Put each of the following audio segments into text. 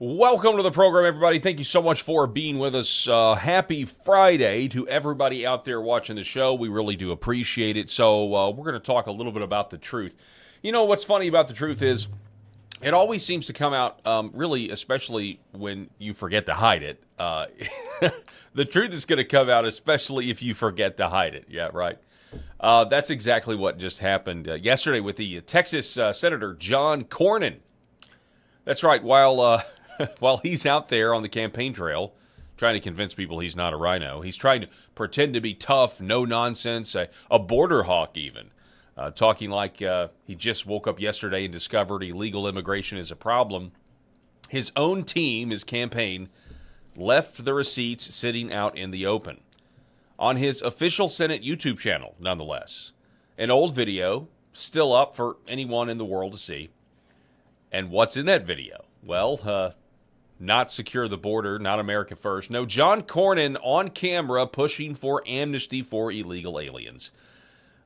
Welcome to the program, everybody. Thank you so much for being with us. Happy Friday to everybody out there watching the show. We really do appreciate it. So we're going to talk a little bit about the truth. You know, what's funny about the truth is it always seems to come out, really, especially when you forget to hide it. The truth is going to come out, especially if you forget to hide it. Yeah, right. That's exactly what just happened yesterday with the Texas Senator John Cornyn. That's right. While he's out there on the campaign trail trying to convince people he's not a rhino, he's trying to pretend to be tough, no nonsense, a border hawk even, talking like he just woke up yesterday and discovered illegal immigration is a problem. His own team, his campaign, left the receipts sitting out in the open. On his official Senate YouTube channel, nonetheless. An old video, still up for anyone in the world to see. And what's in that video? Well, not secure the border, not America first. No, John Cornyn on camera pushing for amnesty for illegal aliens.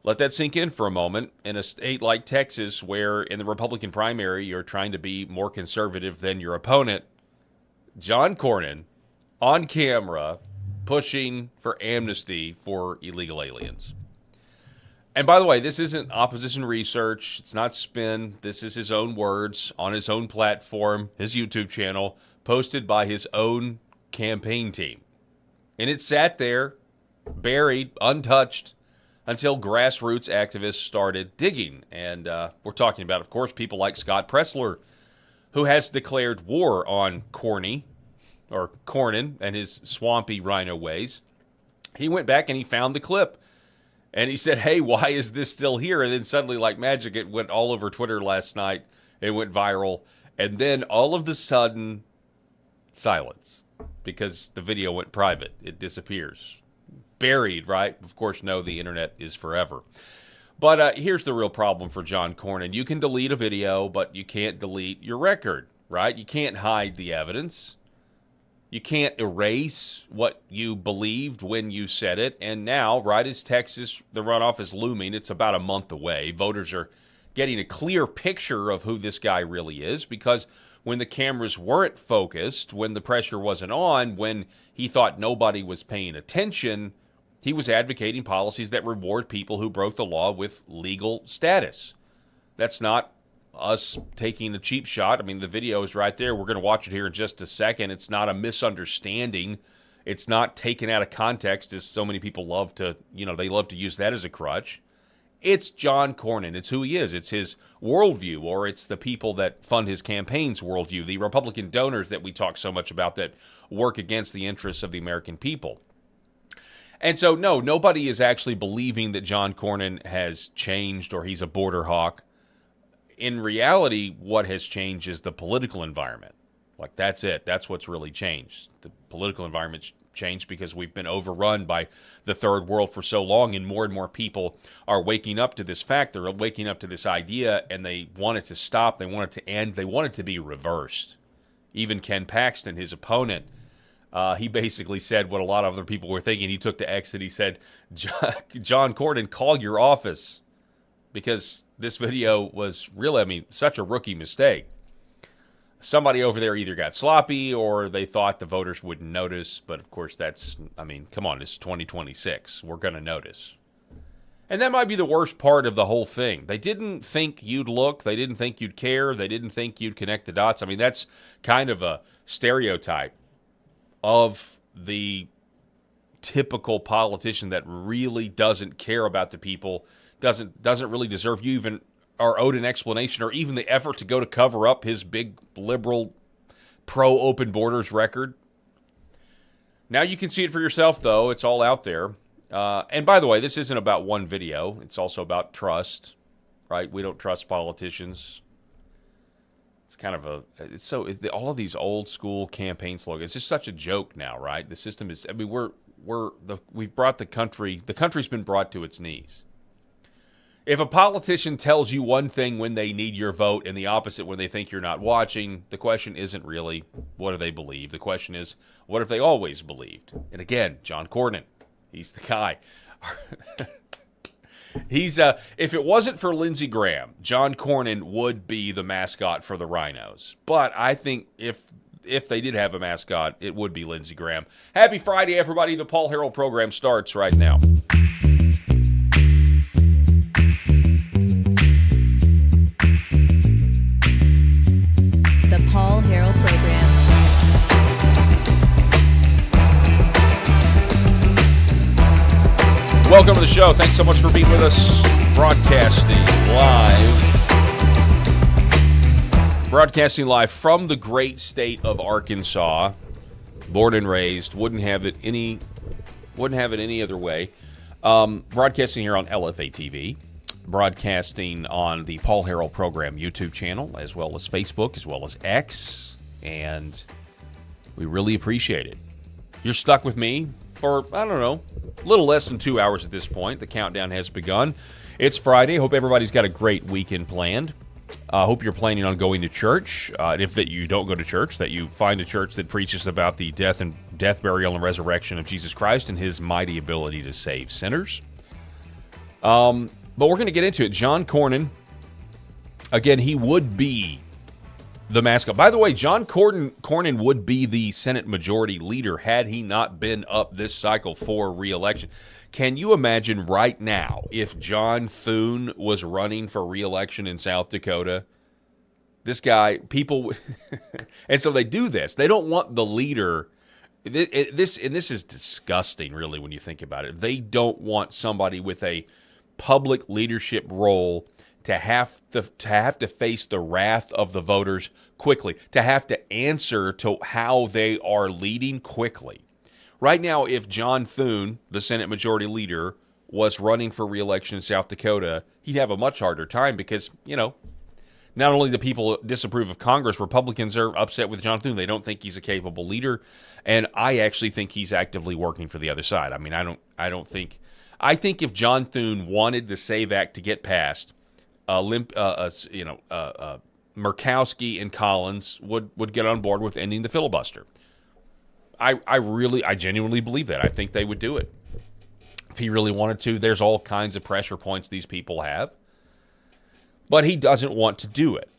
Let that sink in for a moment. In a state like Texas, where in the Republican primary you're trying to be more conservative than your opponent, John Cornyn on camera pushing for amnesty for illegal aliens. And by the way, this isn't opposition research. It's not spin. This is his own words on his own platform, his YouTube channel, posted by his own campaign team. And it sat there, buried, untouched, until grassroots activists started digging. And we're talking about, of course, people like Scott Pressler, who has declared war on Cornyn and his swampy rhino ways. He went back and he found the clip. And he said, hey, why is this still here? And then suddenly, like magic, it went all over Twitter last night. It went viral. And then all of a sudden, silence. Because the video went private. It disappears. Buried, right? Of course, no, the internet is forever. But here's the real problem for John Cornyn. You can delete a video, but you can't delete your record, right? You can't hide the evidence. You can't erase what you believed when you said it. And now, right as Texas, the runoff is looming, it's about a month away. Voters are getting a clear picture of who this guy really is, because when the cameras weren't focused, when the pressure wasn't on, when he thought nobody was paying attention, he was advocating policies that reward people who broke the law with legal status. That's not us taking a cheap shot. I mean, the video is right there. We're going to watch it here in just a second. It's not a misunderstanding. It's not taken out of context, as so many people love to, they love to use that as a crutch. It's John Cornyn. It's who he is. It's his worldview, or it's the people that fund his campaign's worldview, the Republican donors that we talk so much about that work against the interests of the American people. And so, no, nobody is actually believing that John Cornyn has changed or he's a border hawk. In reality, what has changed is the political environment. Like, that's it. That's what's really changed. The political environment's changed because we've been overrun by the third world for so long, and more people are waking up to this fact. They're waking up to this idea, and they want it to stop. They want it to end. They want it to be reversed. Even Ken Paxton, his opponent, he basically said what a lot of other people were thinking. He took to X and he said, John Cornyn, call your office. Because this video was really, such a rookie mistake. Somebody over there either got sloppy or they thought the voters wouldn't notice. But, of course, come on, it's 2026. We're going to notice. And that might be the worst part of the whole thing. They didn't think you'd look. They didn't think you'd care. They didn't think you'd connect the dots. That's kind of a stereotype of the typical politician that really doesn't care about the people, doesn't really deserve you even are owed an explanation or even the effort to go to cover up his big liberal pro-open borders record. Now you can see it for yourself, though. It's all out there. And by the way, this isn't about one video. It's also about trust, right? We don't trust politicians. It's kind of all of these old school campaign slogans. It's just such a joke now, right? The system is, we've brought the country's been brought to its knees. If a politician tells you one thing when they need your vote and the opposite when they think you're not watching, the question isn't really, what do they believe? The question is, what if they always believed? And again, John Cornyn, he's the guy. If it wasn't for Lindsey Graham, John Cornyn would be the mascot for the Rhinos. But I think if if they did have a mascot, it would be Lindsey Graham. Happy Friday, everybody. The Paul Harrell program starts right now. The Paul Harrell program. Welcome to the show. Thanks so much for being with us. Broadcasting live from the great state of Arkansas. Born and raised. Wouldn't have it any other way. Broadcasting here on LFA TV. Broadcasting on the Paul Harrell program YouTube channel, as well as Facebook, as well as X. And we really appreciate it. You're stuck with me for, I don't know, a little less than 2 hours at this point. The countdown has begun. It's Friday. Hope everybody's got a great weekend planned. Hope you're planning on going to church. And if that you don't go to church, that you find a church that preaches about the death, burial, and resurrection of Jesus Christ and his mighty ability to save sinners. But we're going to get into it. John Cornyn, again, he would be the mascot. By the way, John Cornyn would be the Senate Majority Leader had he not been up this cycle for re-election. Can you imagine right now if John Thune was running for re-election in South Dakota? This guy, people, and so they do this. They don't want the leader. This is disgusting, really, when you think about it. They don't want somebody with a public leadership role to have to face the wrath of the voters quickly, to have to answer to how they are leading quickly. Right now, if John Thune, the Senate Majority Leader, was running for re-election in South Dakota, he'd have a much harder time because, not only do people disapprove of Congress, Republicans are upset with John Thune. They don't think he's a capable leader, and I actually think he's actively working for the other side. I mean, I think if John Thune wanted the SAVE Act to get passed, Murkowski and Collins would get on board with ending the filibuster. I genuinely believe that. I think they would do it. If he really wanted to, there's all kinds of pressure points these people have. But he doesn't want to do it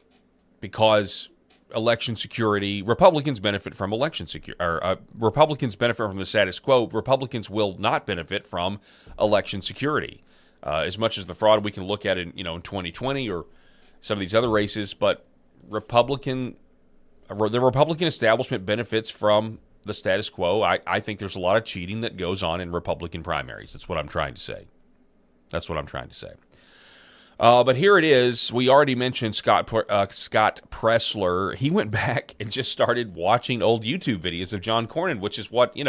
because election security, Republicans benefit from election security. Republicans benefit from the status quo. Republicans will not benefit from election security. As much as the fraud we can look at in 2020 or some of these other races, but the Republican establishment benefits from the status quo. I think there's a lot of cheating that goes on in Republican primaries. That's what I'm trying to say. But here it is. We already mentioned Scott Pressler. He went back and just started watching old YouTube videos of John Cornyn, which is what, this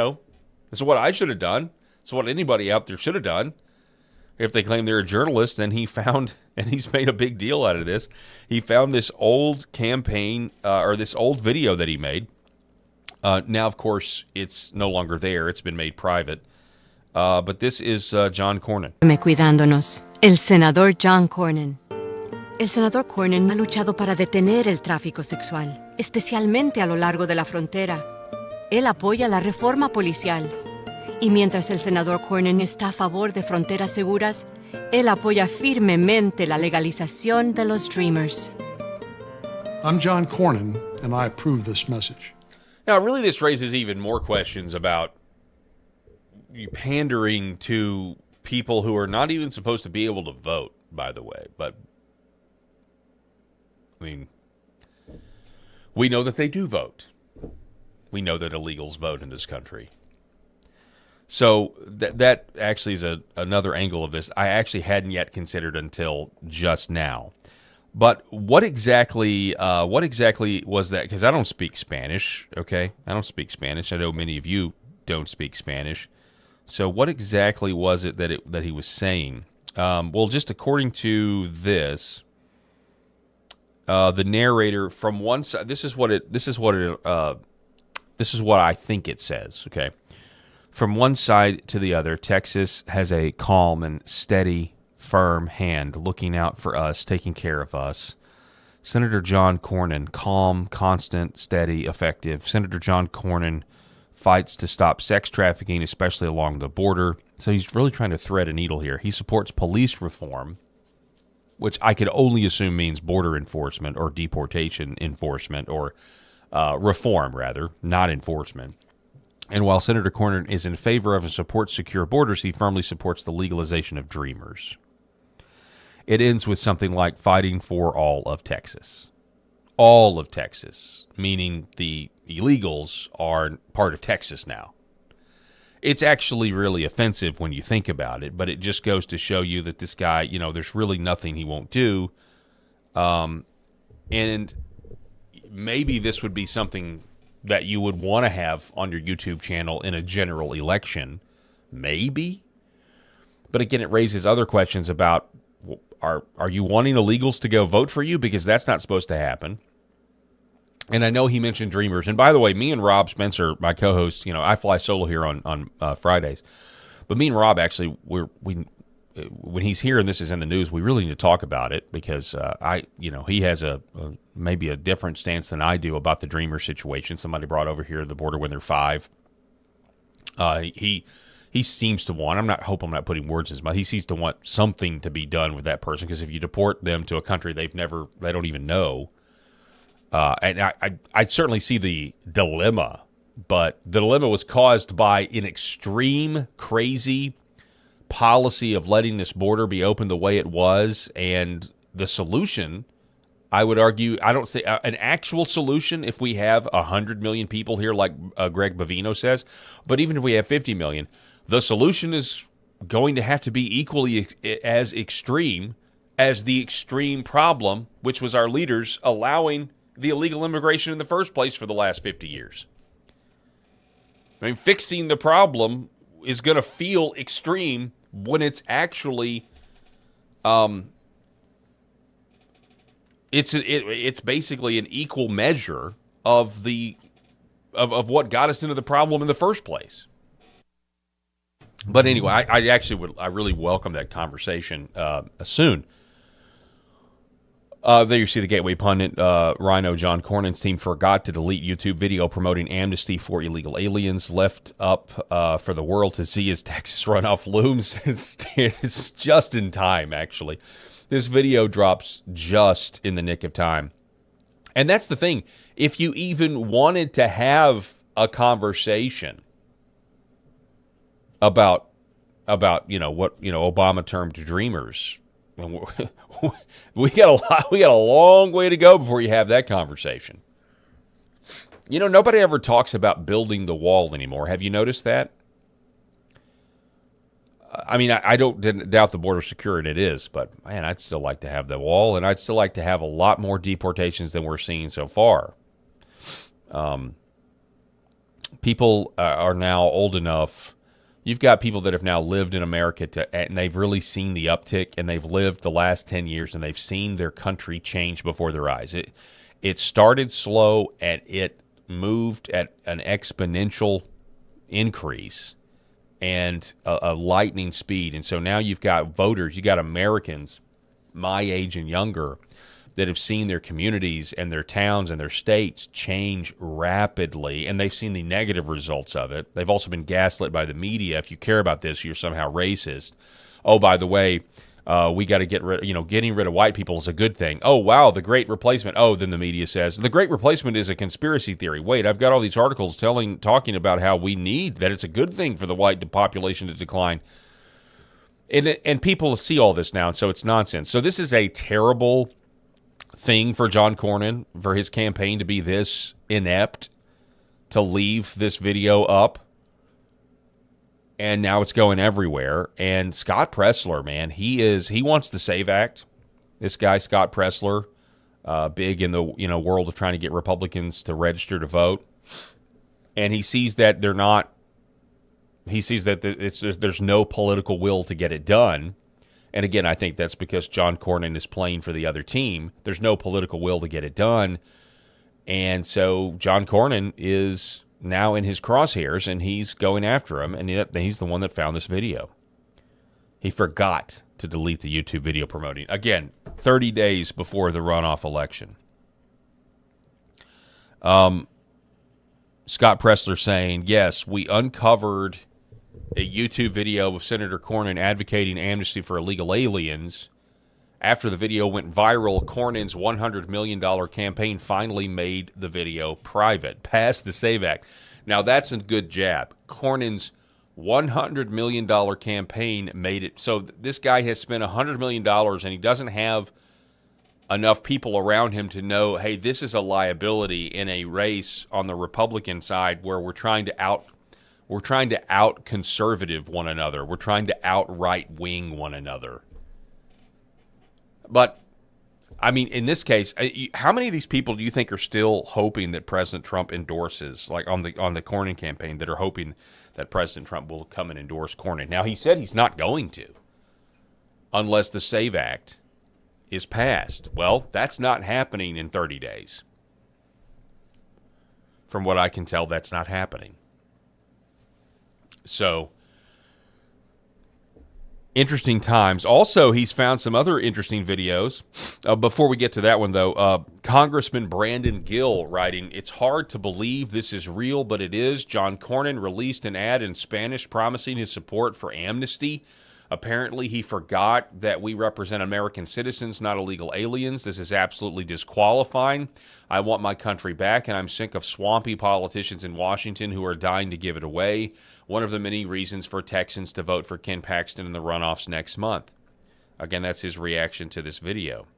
is what I should have done. It's what anybody out there should have done. If they claim they're a journalist, then he found, and he's made a big deal out of this, he found this old campaign, or this old video that he made. Now, of course, it's no longer there. It's been made private. But this is John Cornyn. Cuidándonos, el senador John Cornyn. El senador Cornyn ha luchado para detener el tráfico sexual, especialmente a lo largo de la frontera. Él apoya la reforma policial. Y mientras el senador Cornyn está a favor de fronteras seguras, él apoya firmemente la legalización de los Dreamers. I'm John Cornyn, and I approve this message. Now, really, this raises even more questions about you pandering to people who are not even supposed to be able to vote, by the way. But, I mean, we know that they do vote. We know that illegals vote in this country. So that actually is another angle of this I actually hadn't yet considered until just now. But what exactly was that? Because I don't speak Spanish, okay? I don't speak Spanish. I know many of you don't speak Spanish. So what exactly was it that he was saying? Well, just according to this, the narrator from one side. This is what I think it says. Okay, from one side to the other, Texas has a calm and steady, firm hand looking out for us, taking care of us. Senator John Cornyn, calm, constant, steady, effective. Senator John Cornyn fights to stop sex trafficking, especially along the border. So he's really trying to thread a needle here. He supports police reform, which I could only assume means border enforcement or deportation enforcement or reform, rather, not enforcement. And while Senator Cornyn is in favor of and supports secure borders, he firmly supports the legalization of dreamers. It ends with something like fighting for all of Texas. All of Texas, meaning the illegals are part of Texas now. It's actually really offensive when you think about it, but it just goes to show you that this guy, you know, there's really nothing he won't do. And maybe this would be something that you would want to have on your YouTube channel in a general election. Maybe. But again, it raises other questions about, are you wanting illegals to go vote for you? Because that's not supposed to happen. And I know he mentioned dreamers. And by the way, me and Rob Spencer, my co-host, you know, I fly solo here on Fridays. But me and Rob actually, when he's here and this is in the news, we really need to talk about it because he has maybe a different stance than I do about the dreamer situation. Somebody brought over here to the border when they're 5. He seems to want, I hope I'm not putting words in his mouth, he seems to want something to be done with that person, because if you deport them to a country they don't even know, and I certainly see the dilemma, but the dilemma was caused by an extreme, crazy policy of letting this border be open the way it was, and the solution, I would argue, I don't say an actual solution if we have 100 million people here like Greg Bavino says, but even if we have 50 million, the solution is going to have to be equally as extreme as the extreme problem, which was our leaders allowing the illegal immigration in the first place for the last 50 years. I mean, fixing the problem is going to feel extreme when it's actually, it's basically an equal measure of of what got us into the problem in the first place. But anyway, I really welcome that conversation soon. There you see the Gateway pundit, Rhino John Cornyn's team forgot to delete YouTube video promoting amnesty for illegal aliens, left up for the world to see as Texas runoff looms. It's just in time, actually. This video drops just in the nick of time. And that's the thing. If you even wanted to have a conversation about what Obama termed dreamers, we got a long way to go before you have that conversation. You know, nobody ever talks about building the wall anymore. Have you noticed that? I mean, I don't doubt the border secure, and it is, but man, I'd still like to have the wall, and I'd still like to have a lot more deportations than we're seeing so far. People are now old enough. You've got people that have now lived in America and they've really seen the uptick, and they've lived the last 10 years, and they've seen their country change before their eyes. It started slow, and it moved at an exponential increase and a lightning speed. And so now you've got voters, you got Americans my age and younger that have seen their communities and their towns and their states change rapidly, and they've seen the negative results of it. They've also been gaslit by the media. If you care about this, you're somehow racist. Oh, by the way, we got to get rid, getting rid of white people is a good thing. Oh, wow, the Great Replacement. Oh, then the media says, the Great Replacement is a conspiracy theory. Wait, I've got all these articles talking about how that it's a good thing for the white population to decline. And people see all this now, and so it's nonsense. So this is a terrible thing for John Cornyn, for his campaign to be this inept, to leave this video up. And now it's going everywhere. And Scott Presler, man, he wants the SAVE Act. This guy, Scott Presler, big in the world of trying to get Republicans to register to vote. And he sees that they're not. He sees that there's no political will to get it done. And again, I think that's because John Cornyn is playing for the other team. There's no political will to get it done. And so John Cornyn is now in his crosshairs, and he's going after him, and he's the one that found this video. He forgot to delete the YouTube video promoting. Again, 30 days before the runoff election. Scott Presler saying, yes, we uncovered a YouTube video of Senator Cornyn advocating amnesty for illegal aliens, After the video went viral, Cornyn's $100 million campaign finally made the video private, passed the SAVE Act. Now, that's a good jab. Cornyn's $100 million campaign made it. So this guy has spent $100 million, and he doesn't have enough people around him to know, hey, this is a liability in a race on the Republican side where we're trying to out conservative one another. We're trying to out right wing one another. But I mean, in this case, how many of these people do you think are still hoping that President Trump endorses, like on the Cornyn campaign, that are hoping that President Trump will come and endorse Cornyn? Now, he said he's not going to, unless the SAVE Act is passed. Well, that's not happening in 30 days. From what I can tell, that's not happening. So, interesting times. Also, he's found some other interesting videos. Before we get to that one, though, Congressman Brandon Gill writing, "It's hard to believe this is real, but it is. John Cornyn released an ad in Spanish promising his support for Amnesty. Apparently, he forgot that we represent American citizens, not illegal aliens. This is absolutely disqualifying. I want my country back, and I'm sick of swampy politicians in Washington who are dying to give it away. One of the many reasons for Texans to vote for Ken Paxton in the runoffs next month." Again, that's his reaction to this video.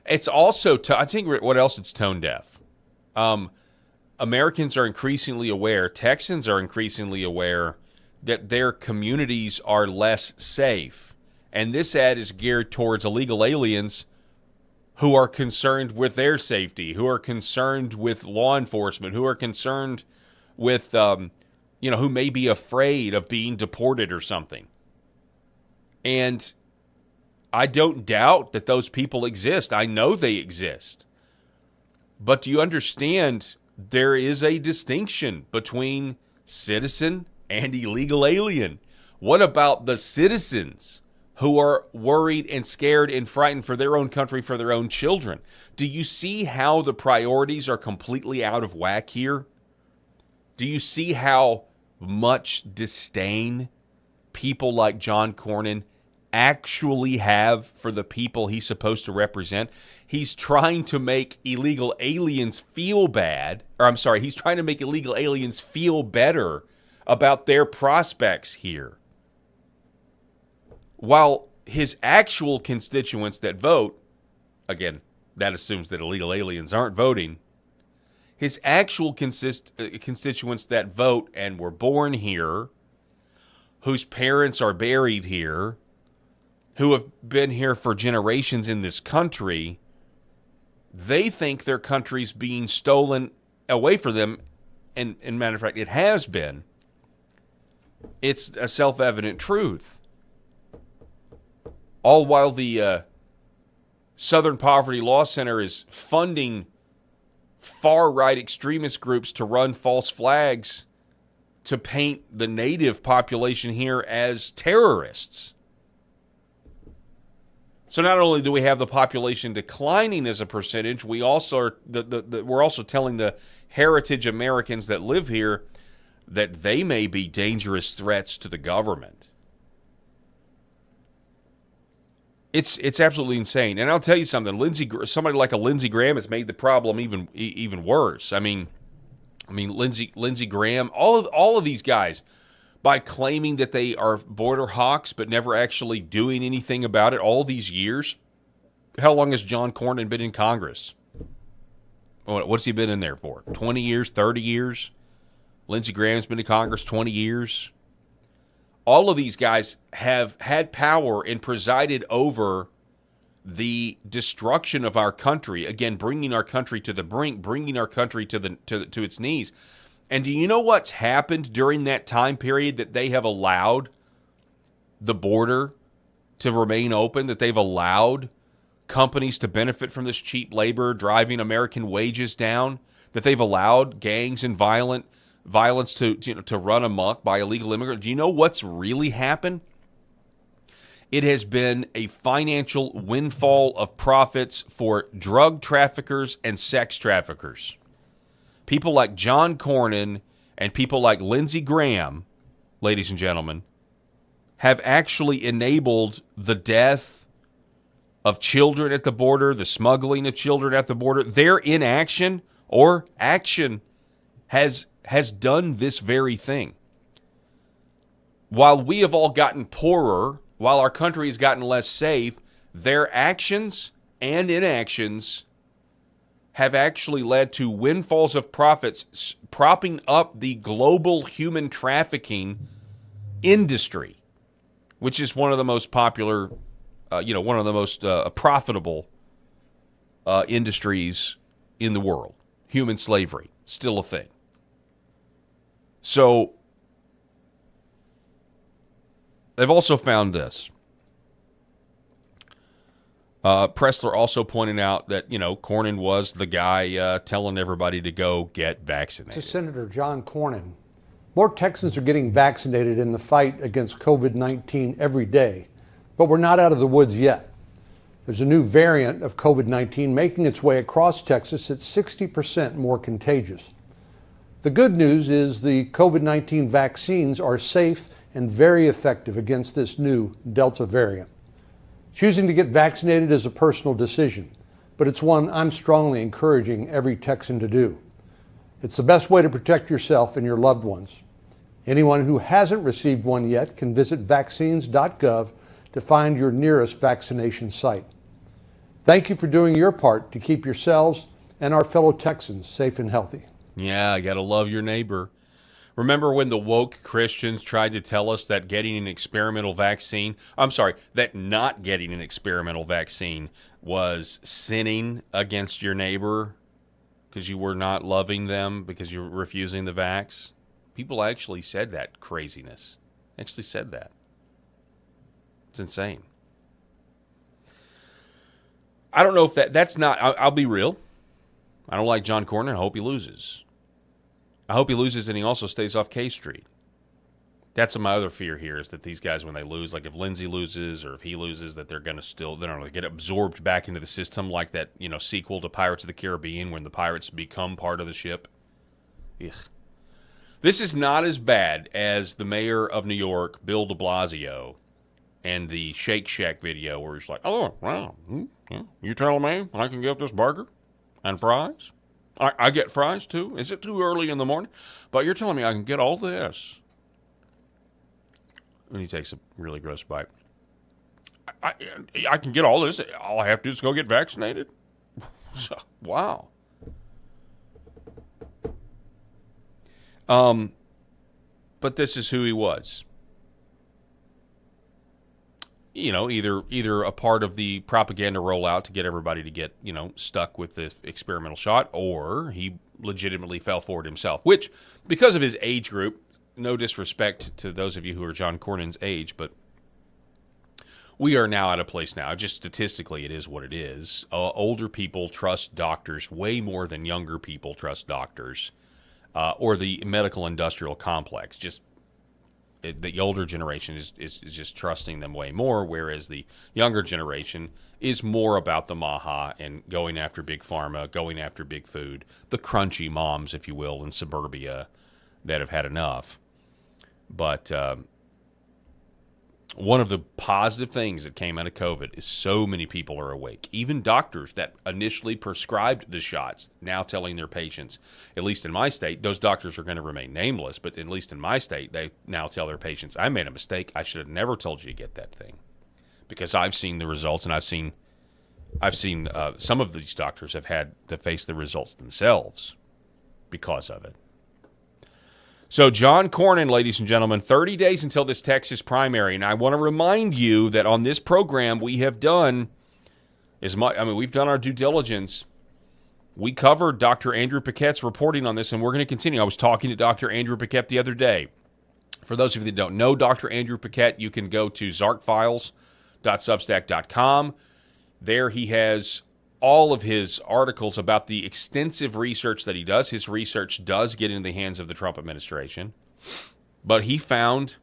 It's also, I think what else, it's tone deaf. Americans are increasingly aware, Texans are increasingly aware that their communities are less safe. And this ad is geared towards illegal aliens who are concerned with their safety, who are concerned with law enforcement, who are concerned with, who may be afraid of being deported or something. And I don't doubt that those people exist. I know they exist. But do you understand there is a distinction between citizen and illegal alien? What about the citizens who are worried and scared and frightened for their own country, for their own children? Do you see how the priorities are completely out of whack here? Do you see how much disdain people like John Cornyn actually have for the people he's supposed to represent? He's trying to make illegal aliens feel bad, he's trying to make illegal aliens feel better about their prospects here, while his actual constituents that vote, again, that assumes that illegal aliens aren't voting, his actual constituents that vote and were born here, whose parents are buried here, who have been here for generations in this country, they think their country's being stolen away from them, and matter of fact, it has been. It's a self-evident truth. All while the Southern Poverty Law Center is funding far-right extremist groups to run false flags to paint the native population here as terrorists. So not only do we have the population declining as a percentage, we also are we're also telling the heritage Americans that live here that they may be dangerous threats to the government. It's absolutely insane. And I'll tell you something, somebody like a Lindsey Graham has made the problem even worse. I mean Lindsey Graham, all of these guys, by claiming that they are border hawks but never actually doing anything about it all these years. How long has John Cornyn been in Congress? What's he been in there for? 20 years, 30 years? Lindsey Graham's been in Congress 20 years. All of these guys have had power and presided over the destruction of our country. Again, bringing our country to the brink, bringing our country to its knees. And do you know what's happened during that time period that they have allowed the border to remain open, that they've allowed companies to benefit from this cheap labor, driving American wages down, that they've allowed gangs and violence to run amok by illegal immigrants? Do you know what's really happened? It has been a financial windfall of profits for drug traffickers and sex traffickers. People like John Cornyn and people like Lindsey Graham, ladies and gentlemen, have actually enabled the death of children at the border, the smuggling of children at the border, their inaction or action has done this very thing. While we have all gotten poorer, while our country has gotten less safe, their actions and inactions have actually led to windfalls of profits, propping up the global human trafficking industry, which is one of the most popular, one of the most profitable industries in the world. Human slavery, still a thing. So they've also found this. Pressler also pointed out that, Cornyn was the guy telling everybody to go get vaccinated. Texas Senator John Cornyn. More Texans are getting vaccinated in the fight against COVID-19 every day, but we're not out of the woods yet. There's a new variant of COVID-19 making its way across Texas that's 60% more contagious. The good news is the COVID-19 vaccines are safe and very effective against this new Delta variant. Choosing to get vaccinated is a personal decision, but it's one I'm strongly encouraging every Texan to do. It's the best way to protect yourself and your loved ones. Anyone who hasn't received one yet can visit vaccines.gov to find your nearest vaccination site. Thank you for doing your part to keep yourselves and our fellow Texans safe and healthy. Yeah, you got to love your neighbor. Remember when the woke Christians tried to tell us that that not getting an experimental vaccine was sinning against your neighbor because you were not loving them because you were refusing the vax? People actually said that craziness. Actually said that. It's insane. I don't know if that's not, I'll be real. I don't like John Cornyn. I hope he loses. I hope he loses and he also stays off K Street. That's my other fear here is that these guys, when they lose, like if Lindsay loses or if he loses, that they're going to get absorbed back into the system like that, sequel to Pirates of the Caribbean when the pirates become part of the ship. Ugh. This is not as bad as the mayor of New York, Bill de Blasio, and the Shake Shack video where he's like, oh, wow, you telling me I can get this burger and fries? I get fries, too? Is it too early in the morning? But you're telling me I can get all this. And he takes a really gross bite. I can get all this. All I have to do is go get vaccinated? Wow. But this is who he was. Either a part of the propaganda rollout to get everybody to get, stuck with the experimental shot, or he legitimately fell for it himself, which, because of his age group, no disrespect to those of you who are John Cornyn's age, but we are now at a place now, just statistically it is what it is. Older people trust doctors way more than younger people trust doctors, or the medical industrial complex. The older generation is just trusting them way more, whereas the younger generation is more about the maha and going after big pharma, going after big food, the crunchy moms, if you will, in suburbia that have had enough. But one of the positive things that came out of COVID is so many people are awake. Even doctors that initially prescribed the shots now telling their patients, at least in my state, those doctors are going to remain nameless, but at least in my state, they now tell their patients, I made a mistake. I should have never told you to get that thing. Because I've seen the results, and I've seen some of these doctors have had to face the results themselves because of it. So John Cornyn, ladies and gentlemen, 30 days until this Texas primary. And I want to remind you that on this program we have done we've done our due diligence. We covered Dr. Andrew Paquette's reporting on this, and we're going to continue. I was talking to Dr. Andrew Paquette the other day. For those of you that don't know Dr. Andrew Paquette, you can go to zarkfiles.substack.com. There he has all of his articles about the extensive research that he does. His research does get into the hands of the Trump administration, but he found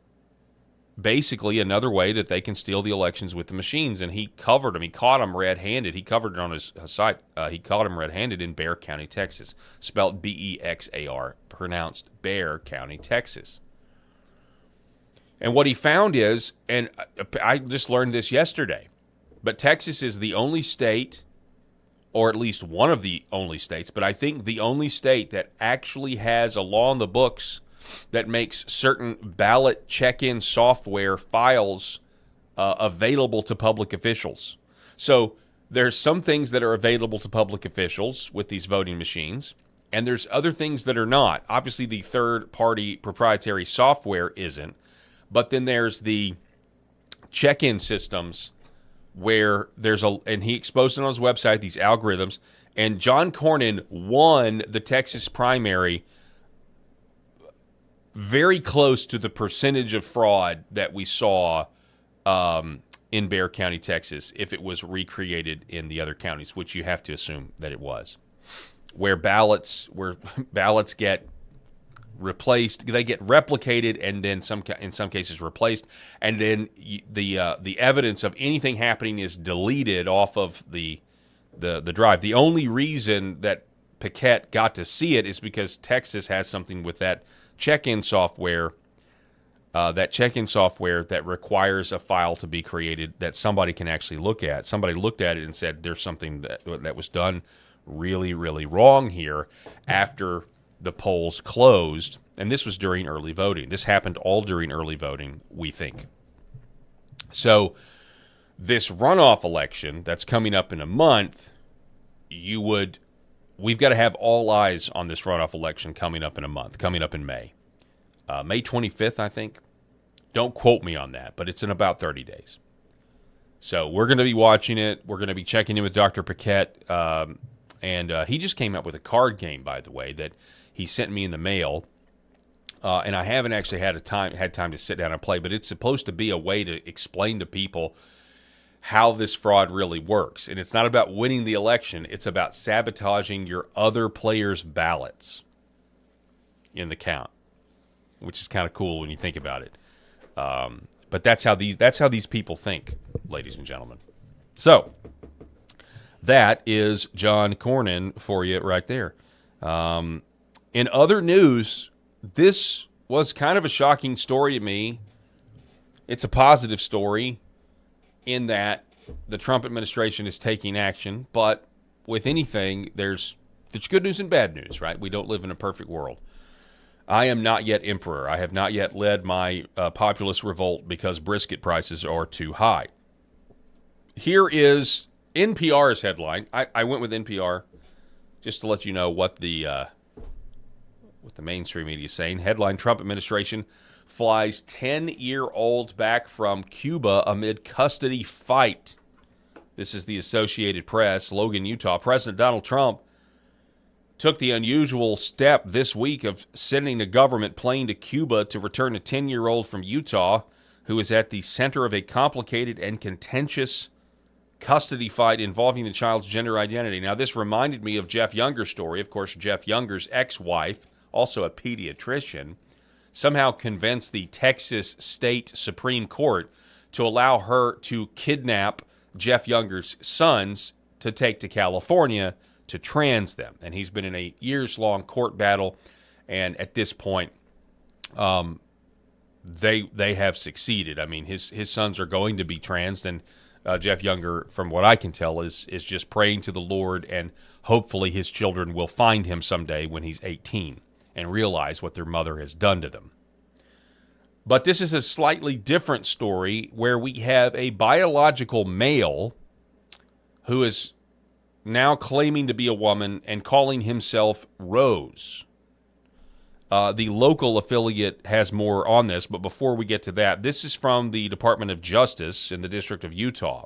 basically another way that they can steal the elections with the machines, and he covered them. He caught them red-handed. He covered it on his site. He caught them red-handed in Bexar County, Texas, spelled B-E-X-A-R, pronounced Bexar County, Texas. And what he found is, and I just learned this yesterday, But Texas is the only state, or at least one of the only states, but I think the only state that actually has a law in the books that makes certain ballot check-in software files available to public officials. So there's some things that are available to public officials with these voting machines, and there's other things that are not. Obviously, the third-party proprietary software isn't, but then there's the check-in systems where and he exposed it on his website, these algorithms, and John Cornyn won the Texas primary very close to the percentage of fraud that we saw in Bexar County, Texas, if it was recreated in the other counties, which you have to assume that it was. Where ballots get replaced, they get replicated, and then in some cases replaced, and then the evidence of anything happening is deleted off of the drive. The only reason that Paquette got to see it is because Texas has something with that check-in software. That requires a file to be created that somebody can actually look at. Somebody looked at it and said there's something that was done really, really wrong here after the polls closed, and this was during early voting. This happened all during early voting, we think. So this runoff election that's coming up in a month, we've got to have all eyes on this runoff election coming up in a month, coming up in May. May 25th, I think. Don't quote me on that, but it's in about 30 days. So we're going to be watching it. We're going to be checking in with Dr. Paquette, and he just came up with a card game, by the way, that he sent me in the mail, and I haven't actually had time to sit down and play, but it's supposed to be a way to explain to people how this fraud really works. And it's not about winning the election. It's about sabotaging your other players' ballots in the count, which is kind of cool when you think about it. But that's how these people think, ladies and gentlemen. So that is John Cornyn for you right there. In other news, this was kind of a shocking story to me. It's a positive story in that the Trump administration is taking action, but with anything, there's good news and bad news, right? We don't live in a perfect world. I am not yet emperor. I have not yet led my populist revolt because brisket prices are too high. Here is NPR's headline. I went with NPR just to let you know what the mainstream media is saying. Headline: Trump administration flies 10-year-old back from Cuba amid custody fight. This is the Associated Press, Logan, Utah. President Donald Trump took the unusual step this week of sending a government plane to Cuba to return a 10-year-old from Utah who is at the center of a complicated and contentious custody fight involving the child's gender identity. Now, this reminded me of Jeff Younger's story. Of course, Jeff Younger's ex-wife, also a pediatrician, somehow convinced the Texas State Supreme Court to allow her to kidnap Jeff Younger's sons to take to California to trans them. And he's been in a years-long court battle, and at this point, they have succeeded. I mean, his sons are going to be transed, and Jeff Younger, from what I can tell, is just praying to the Lord, and hopefully his children will find him someday when he's 18 and realize what their mother has done to them. But this is a slightly different story where we have a biological male who is now claiming to be a woman and calling himself Rose. The local affiliate has more on this, but before we get to that, this is from the Department of Justice in the District of Utah.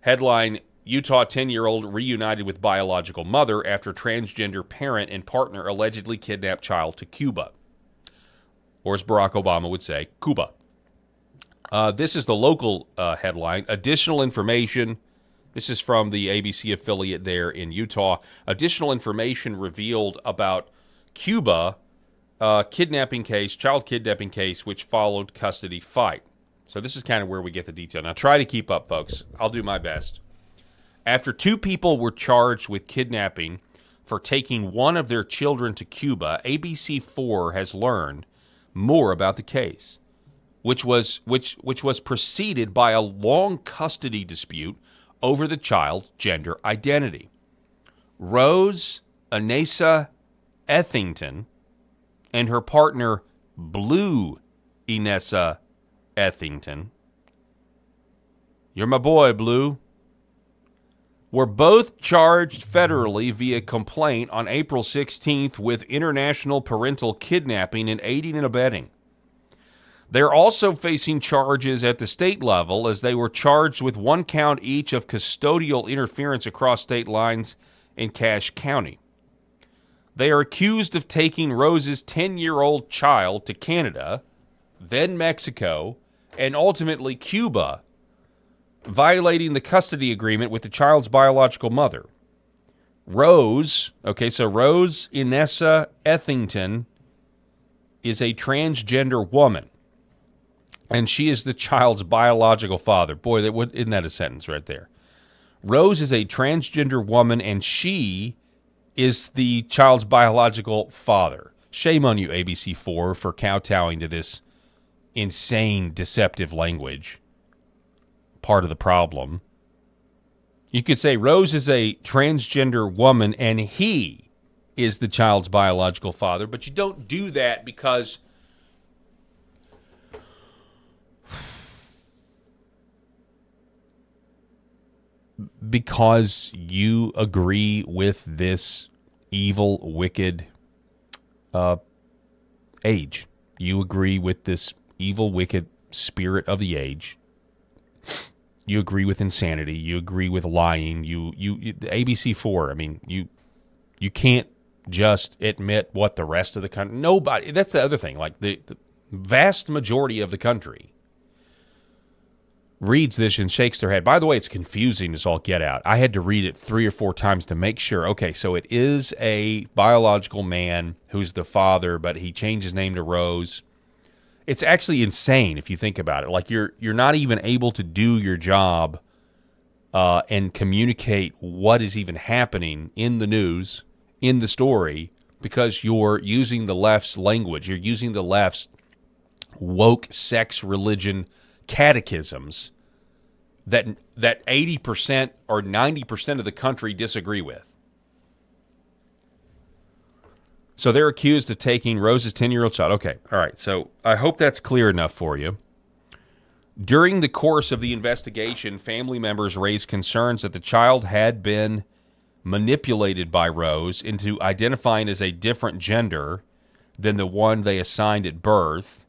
Headline: Utah 10-year-old reunited with biological mother after transgender parent and partner allegedly kidnapped child to Cuba. Or as Barack Obama would say, Cuba. This is the local headline. Additional information. This is from the ABC affiliate there in Utah. Additional information revealed about Cuba child kidnapping case, which followed custody fight. So this is kind of where we get the detail. Now try to keep up, folks. I'll do my best. After two people were charged with kidnapping for taking one of their children to Cuba, ABC4 has learned more about the case. which was preceded by a long custody dispute over the child's gender identity. Rose Inessa Ethington and her partner Blue Inessa Ethington, you're my boy, Blue, were both charged federally via complaint on April 16th with international parental kidnapping and aiding and abetting. They're also facing charges at the state level as they were charged with 1 count each of custodial interference across state lines in Cache County. They are accused of taking Rose's 10-year-old child to Canada, then Mexico, and ultimately Cuba, violating the custody agreement with the child's biological mother. Rose Inessa Ethington is a transgender woman, and she is the child's biological father. Boy, isn't that a sentence right there? Rose is a transgender woman, and she is the child's biological father. Shame on you, ABC4, for kowtowing to this insane, deceptive language. Part of the problem. You could say Rose is a transgender woman, and he is the child's biological father, but you don't do that because you agree with this evil, wicked age. You agree with this evil, wicked spirit of the age. You agree with insanity. You agree with lying. You ABC4. I mean, you can't just admit what the rest of the country. Nobody. That's the other thing. Like the vast majority of the country reads this and shakes their head. By the way, it's confusing as all get out. I had to read it 3 or 4 times to make sure. Okay, so it is a biological man who's the father, but he changed his name to Rose. It's actually insane if you think about it. Like you're not even able to do your job and communicate what is even happening in the news, in the story, because you're using the left's language. You're using the left's woke sex religion catechisms that 80% or 90% of the country disagree with. So they're accused of taking Rose's 10-year-old child. Okay, all right. So I hope that's clear enough for you. During the course of the investigation, family members raised concerns that the child had been manipulated by Rose into identifying as a different gender than the one they assigned at birth,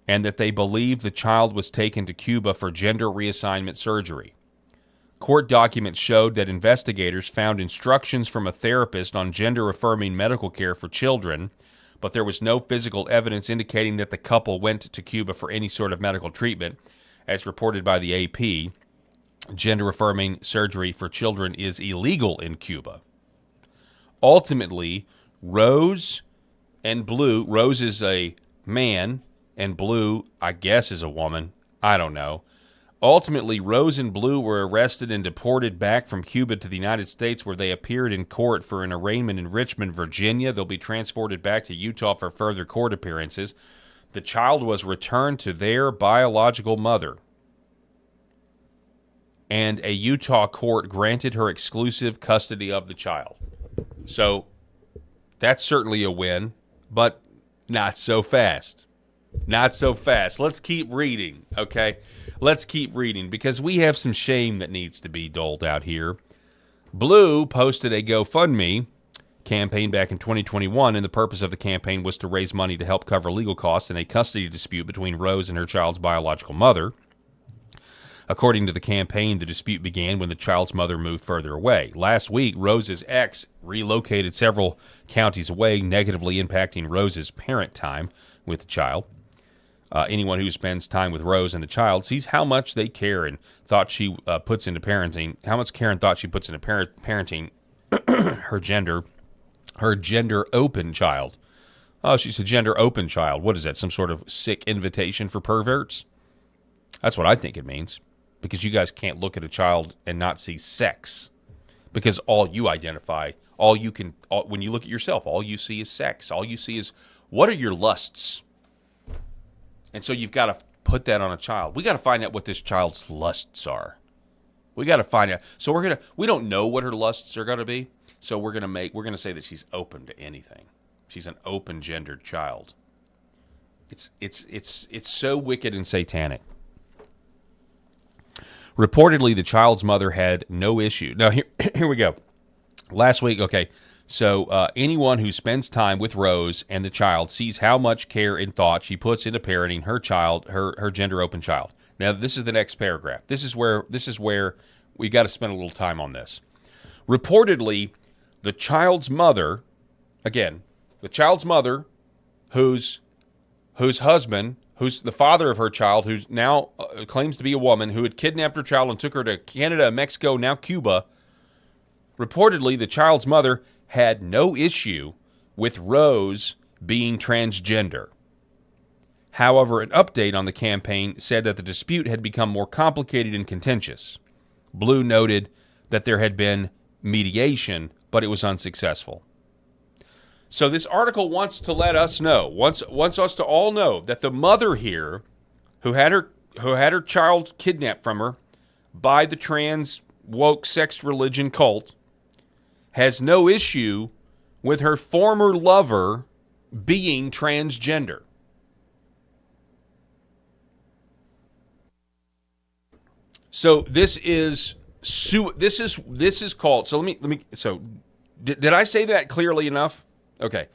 and that they believed the child was taken to Cuba for gender reassignment surgery. Court documents showed that investigators found instructions from a therapist on gender-affirming medical care for children, but there was no physical evidence indicating that the couple went to Cuba for any sort of medical treatment. As reported by the AP, gender-affirming surgery for children is illegal in Cuba. Ultimately, Rose and Blue, Rose is a man, and Blue, I guess, is a woman. I don't know. Ultimately, Rose and Blue were arrested and deported back from Cuba to the United States, where they appeared in court for an arraignment in Richmond, Virginia. They'll be transported back to Utah for further court appearances. The child was returned to their biological mother, and a Utah court granted her exclusive custody of the child. So that's certainly a win, but not so fast. Not so fast. Let's keep reading, okay? Let's keep reading, because we have some shame that needs to be doled out here. Blue posted a GoFundMe campaign back in 2021, and the purpose of the campaign was to raise money to help cover legal costs in a custody dispute between Rose and her child's biological mother. According to the campaign, the dispute began when the child's mother moved further away. Last week, Rose's ex relocated several counties away, negatively impacting Rose's parent time with the child. Anyone who spends time with Rose and the child sees how much they care and thought she puts into parenting, how much Karen thought she puts into parenting her gender-open child. Oh, she's a gender-open child. What is that, some sort of sick invitation for perverts? That's what I think it means, because you guys can't look at a child and not see sex, because all you identify, when you look at yourself, all you see is sex. All you see is, what are your lusts? And so you've got to put that on a child. We got to find out what this child's lusts are. We got to find out. So we don't know what her lusts are going to be. So we're going to say that she's open to anything. She's an open-gendered child. It's so wicked and satanic. Reportedly, the child's mother had no issue. Now, here we go. Last week, okay, so anyone who spends time with Rose and the child sees how much care and thought she puts into parenting her child, her gender-open child. Now, this is the next paragraph. This is where we got to spend a little time on this. Reportedly, the child's mother, whose husband, who's the father of her child, who's now claims to be a woman, who had kidnapped her child and took her to Canada, Mexico, now Cuba. Reportedly, the child's mother had no issue with Rose being transgender. However, an update on the campaign said that the dispute had become more complicated and contentious. Blue noted that there had been mediation, but it was unsuccessful. So this article wants to let us know, wants us to all know that the mother here, who had her child kidnapped from her by the trans woke sex religion cult, has no issue with her former lover being transgender. So this is called. So let me. So did I say that clearly enough? Okay.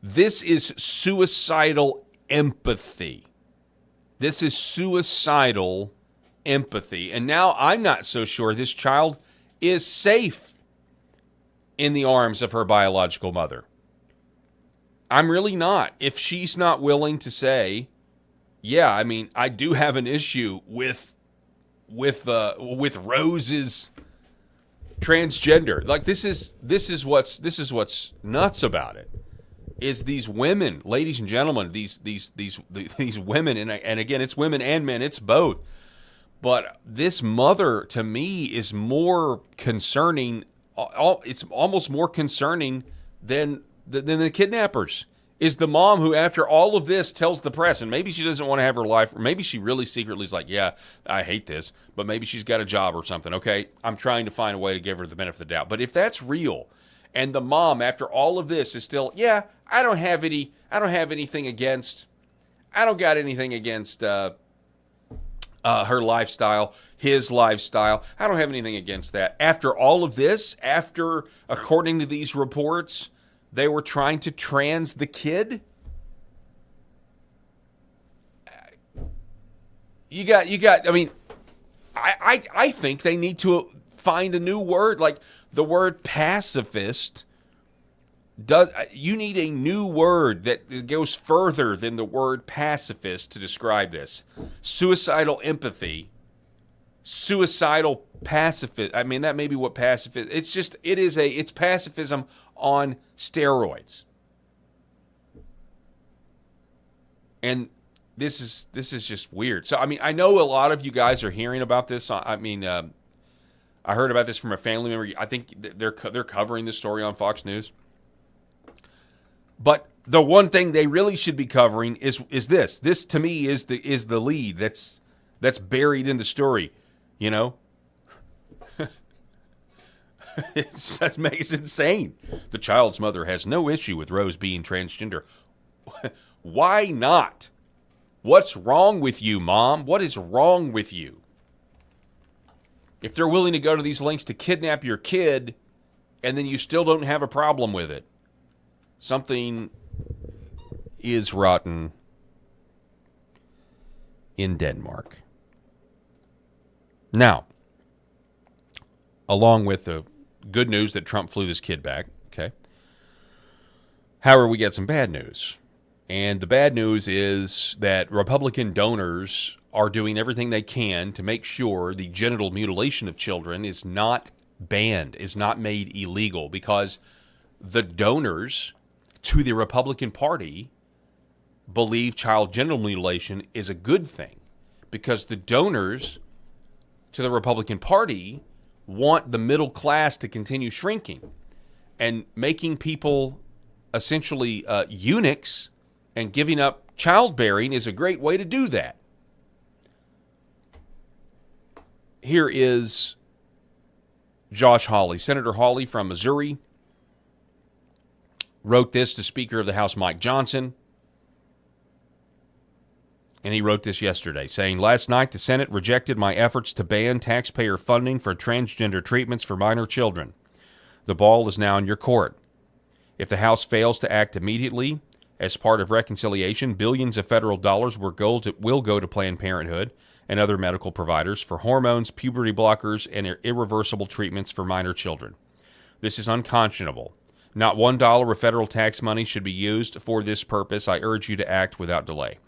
This is suicidal empathy. This is suicidal empathy. And now I'm not so sure this child is safe in the arms of her biological mother. I'm really not. If she's not willing to say, yeah, I mean, I do have an issue with Rose's transgender. Like this is what's nuts about it. Is these women, ladies and gentlemen, these women, and again, it's women and men, it's both. But this mother, to me, is more concerning. It's almost more concerning than the kidnappers. Is the mom who, after all of this, tells the press, and maybe she doesn't want to have her life, or maybe she really secretly is like, yeah, I hate this, but maybe she's got a job or something. Okay, I'm trying to find a way to give her the benefit of the doubt. But if that's real, and the mom, after all of this, is still, yeah, I don't got anything against her lifestyle, his lifestyle. I don't have anything against that. After all of this, after, according to these reports, they were trying to trans the kid. You got. I mean, I think they need to find a new word. Like the word pacifist. You need a new word that goes further than the word pacifist to describe this. Suicidal empathy. Suicidal pacifist. I mean, that may be what pacifist. It's pacifism on steroids. And this is just weird. So I mean, I know a lot of you guys are hearing about this. I mean, I heard about this from a family member. I think they're covering this story on Fox News. But the one thing they really should be covering is this. This to me is the lead that's buried in the story. You know, it makes it insane. The child's mother has no issue with Rose being transgender. Why not? What's wrong with you, Mom? What is wrong with you? If they're willing to go to these lengths to kidnap your kid, and then you still don't have a problem with it, something is rotten in Denmark. Now, along with the good news that Trump flew this kid back, okay? However, we get some bad news. And the bad news is that Republican donors are doing everything they can to make sure the genital mutilation of children is not banned, is not made illegal, because the donors to the Republican Party believe child genital mutilation is a good thing, because the donors to the Republican Party want the middle class to continue shrinking, and making people essentially eunuchs and giving up childbearing is a great way to do that. here is Josh Hawley. Senator Hawley from Missouri wrote this to Speaker of the House Mike Johnson. And he wrote this yesterday, saying, "Last night the Senate rejected my efforts to ban taxpayer funding for transgender treatments for minor children. The ball is now in your court. If the House fails to act immediately, as part of reconciliation, billions of federal dollars will go to Planned Parenthood and other medical providers for hormones, puberty blockers, and irreversible treatments for minor children. This is unconscionable. Not $1 of federal tax money should be used for this purpose. I urge you to act without delay.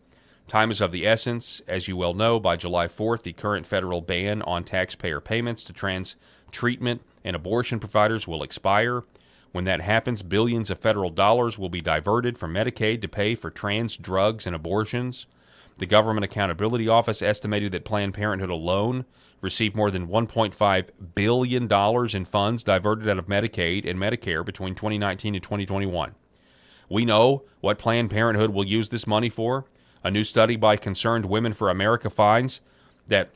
Time is of the essence. As you well know, by July 4th, the current federal ban on taxpayer payments to trans treatment and abortion providers will expire. When that happens, billions of federal dollars will be diverted from Medicaid to pay for trans drugs and abortions. The Government Accountability Office estimated that Planned Parenthood alone received more than $1.5 billion in funds diverted out of Medicaid and Medicare between 2019 and 2021. We know what Planned Parenthood will use this money for. A new study by Concerned Women for America finds that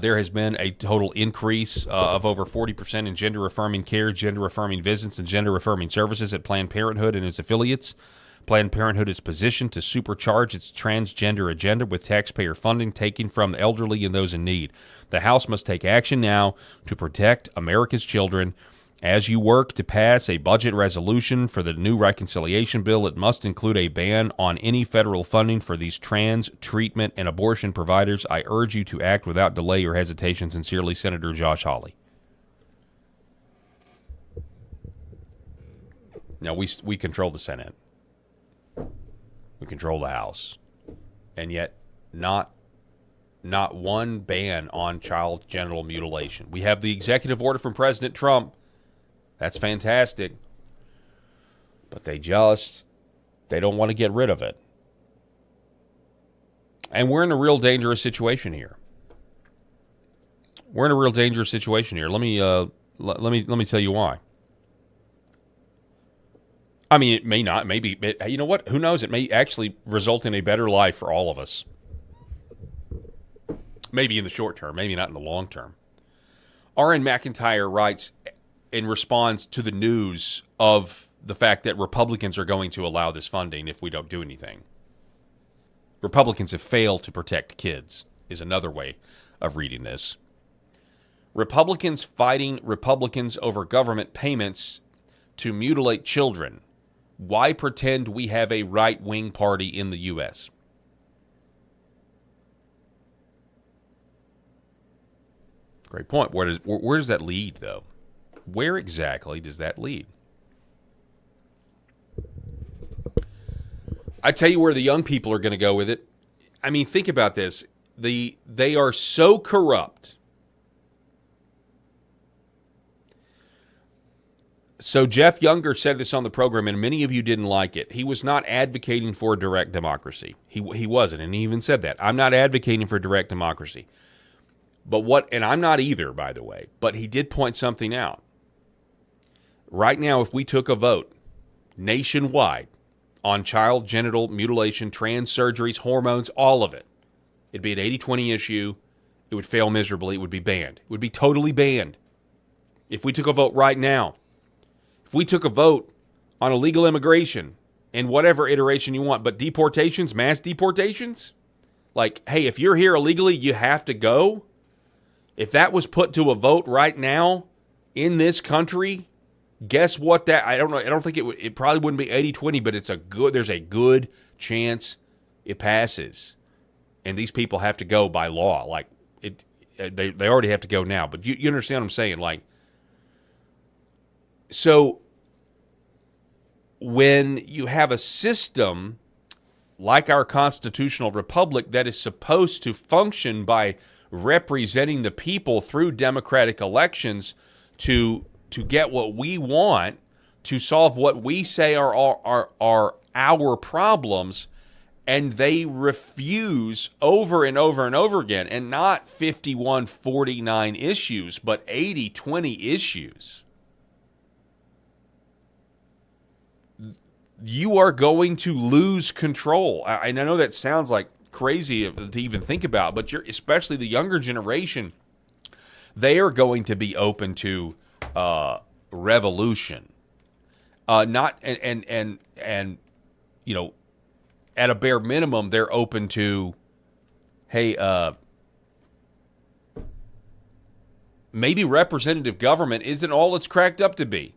there has been a total increase of over 40% in gender-affirming care, gender-affirming visits, and gender-affirming services at Planned Parenthood and its affiliates. Planned Parenthood is positioned to supercharge its transgender agenda with taxpayer funding taken from the elderly and those in need. The House must take action now to protect America's children. As you work to pass a budget resolution for the new reconciliation bill, it must include a ban on any federal funding for these trans treatment and abortion providers. I urge you to act without delay or hesitation. Sincerely, Senator Josh Hawley." Now, we control the Senate. We control the House. And yet, not one ban on child genital mutilation. We have the executive order from President Trump. That's fantastic. But they don't want to get rid of it. And we're in a real dangerous situation here. Let me tell you why. I mean, it may not. Maybe, you know what? Who knows? It may actually result in a better life for all of us. Maybe in the short term. Maybe not in the long term. R.N. McIntyre writes in response to the news of the fact that Republicans are going to allow this funding if we don't do anything. Republicans have failed to protect kids is another way of reading this. Republicans fighting Republicans over government payments to mutilate children. Why pretend we have a right-wing party in the U.S.? Great point. Where does that lead, though? Where exactly does that lead? I tell you where the young people are going to go with it. I mean, think about this. They are so corrupt. So Jeff Younger said this on the program, and many of you didn't like it. He was not advocating for direct democracy. He wasn't, and he even said that. I'm not advocating for direct democracy. And I'm not either, by the way, but he did point something out. Right now, if we took a vote nationwide on child genital mutilation, trans surgeries, hormones, all of it, it'd be an 80-20 issue. It would fail miserably. It would be banned. It would be totally banned. If we took a vote right now, if we took a vote on illegal immigration in whatever iteration you want, but deportations, mass deportations, like, hey, if you're here illegally, you have to go. If that was put to a vote right now in this country, guess what? I don't think it probably wouldn't be 80-20, but there's a good chance it passes. And these people have to go by law. Like they already have to go now. But you understand what I'm saying? Like, so when you have a system like our constitutional republic that is supposed to function by representing the people through democratic elections to get what we want, to solve what we say are our problems, and they refuse over and over and over again, and not 51-49 issues, but 80-20 issues. You are going to lose control. And I know that sounds like crazy to even think about, but especially the younger generation, they are going to be open to revolution. Not and you know, at a bare minimum, they're open to, hey, maybe representative government isn't all it's cracked up to be.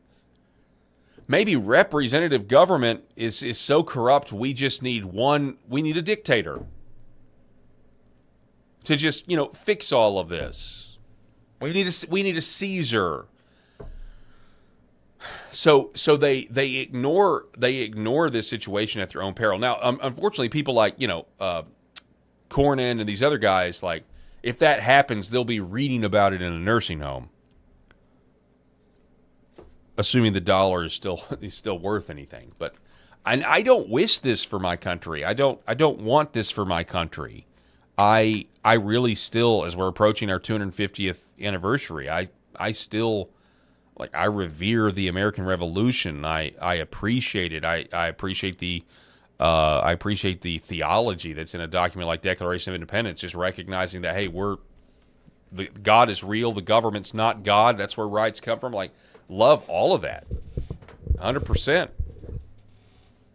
Maybe representative government is so corrupt we just need we need a dictator to just, fix all of this. We need a Caesar. So they ignore this situation at their own peril. Now, unfortunately, people like Cornyn and these other guys, like, if that happens, they'll be reading about it in a nursing home, assuming the dollar is still worth anything. But I don't wish this for my country. I don't want this for my country. I really still, as we're approaching our 250th anniversary, I still, like, I revere the American Revolution. I appreciate it. I appreciate the theology that's in a document like Declaration of Independence, just recognizing that, hey, God is real, the government's not God. That's where rights come from. Like, love all of that, 100%.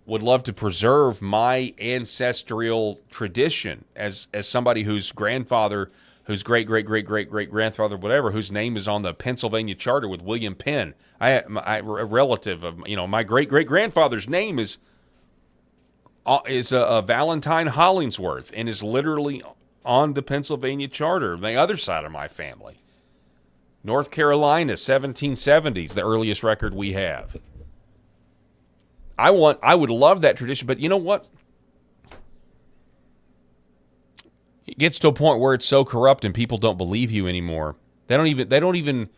Would love to preserve my ancestral tradition as somebody whose grandfather, whose great-great-great-great-great-grandfather, whatever, whose name is on the Pennsylvania Charter with William Penn. A relative of, my great-great-grandfather's name is Valentine Hollingsworth and is literally on the Pennsylvania Charter, the other side of my family. North Carolina, 1770s, the earliest record we have. I would love that tradition, but you know what? It gets to a point where it's so corrupt and people don't believe you anymore. They don't even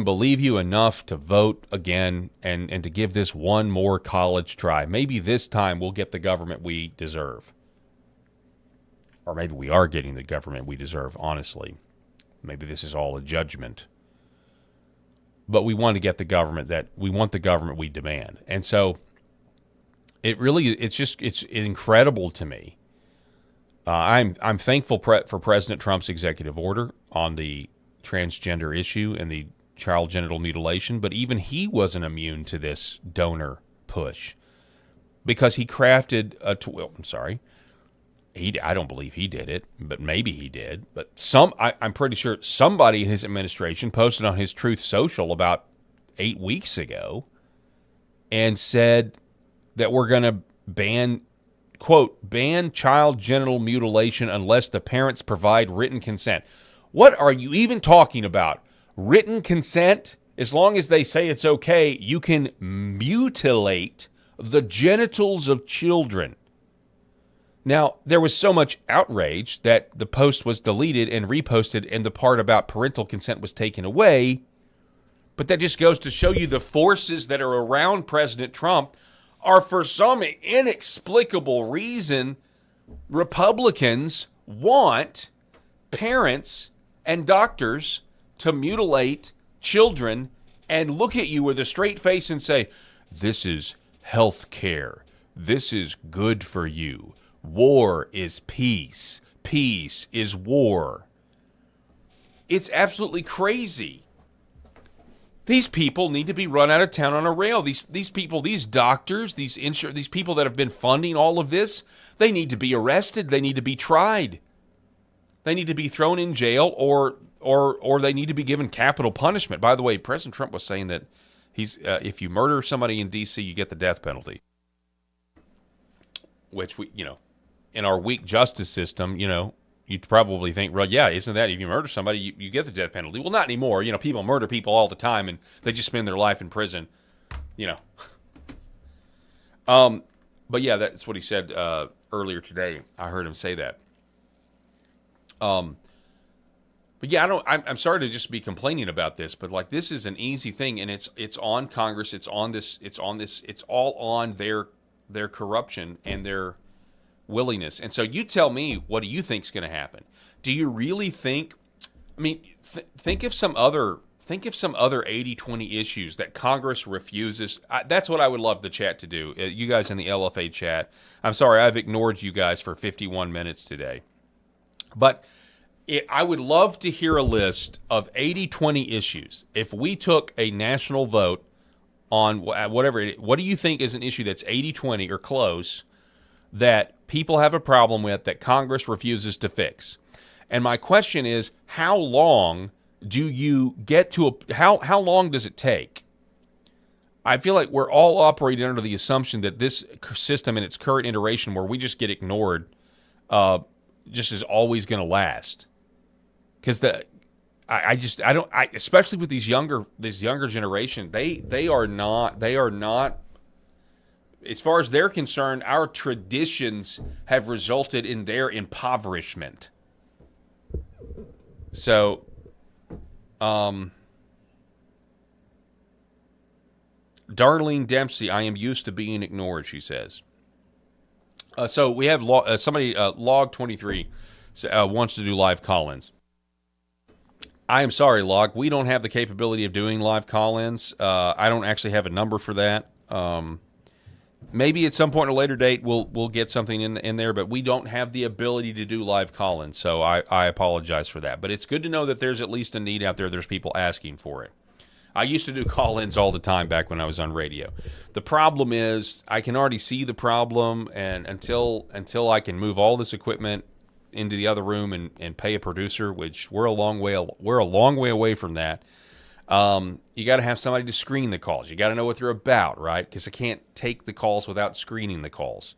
believe you enough to vote again and to give this one more college try. Maybe this time we'll get the government we deserve. Or maybe we are getting the government we deserve, honestly. Maybe this is all a judgment. But we want to get the government we demand. And so it's incredible to me. I'm thankful for President Trump's executive order on the transgender issue and the child genital mutilation, but even he wasn't immune to this donor push because he crafted I don't believe he did it, but maybe he did. But I'm pretty sure somebody in his administration posted on his Truth Social about 8 weeks ago and said that we're going to ban child genital mutilation unless the parents provide written consent. What are you even talking about? Written consent? As long as they say it's okay, you can mutilate the genitals of children. Now, there was so much outrage that the post was deleted and reposted and the part about parental consent was taken away. But that just goes to show you the forces that are around President Trump are, for some inexplicable reason, Republicans want parents and doctors to mutilate children and look at you with a straight face and say, this is health care. This is good for you. War is peace. Peace is war. It's absolutely crazy. These people need to be run out of town on a rail. These people, these doctors, these people that have been funding all of this, they need to be arrested. They need to be tried. They need to be thrown in jail or they need to be given capital punishment. By the way, President Trump was saying that if you murder somebody in D.C., you get the death penalty. Which in our weak justice system, you'd probably think, well, yeah, isn't that if you murder somebody, you get the death penalty? Well, not anymore. People murder people all the time, and they just spend their life in prison. But yeah, that's what he said earlier today. I heard him say that. But yeah, I'm sorry to just be complaining about this, but like this is an easy thing, and it's on Congress. It's all on their corruption and their willingness. And so you tell me, what do you think is going to happen? Do you really think? I mean, think of some other 80-20 issues that Congress refuses. That's what I would love the chat to do. You guys in the LFA chat. I'm sorry I've ignored you guys for 51 minutes today. But I would love to hear a list of 80-20 issues. If we took a national vote on whatever, what do you think is an issue that's 80-20 or close that people have a problem with that Congress refuses to fix? And my question is, how long do you get to how long does it take? I feel like we're all operating under the assumption that this system in its current iteration, where we just get ignored, just is always going to last. Because especially with this younger generation, they are not, as far as they're concerned, our traditions have resulted in their impoverishment. So, Darlene Dempsey, I am used to being ignored, she says. So we have somebody, Log23, wants to do live call-ins. I am sorry, Log. We don't have the capability of doing live call-ins. I don't actually have a number for that. Maybe at some point at a later date we'll get something in there, but we don't have the ability to do live call-ins, so I apologize for that. But it's good to know that there's at least a need out there. There's people asking for it. I used to do call-ins all the time back when I was on radio. The problem is I can already see the problem, and until I can move all this equipment into the other room and pay a producer, which we're a long way away from that. You got to have somebody to screen the calls. You got to know what they're about, right? Because I can't take the calls without screening the calls.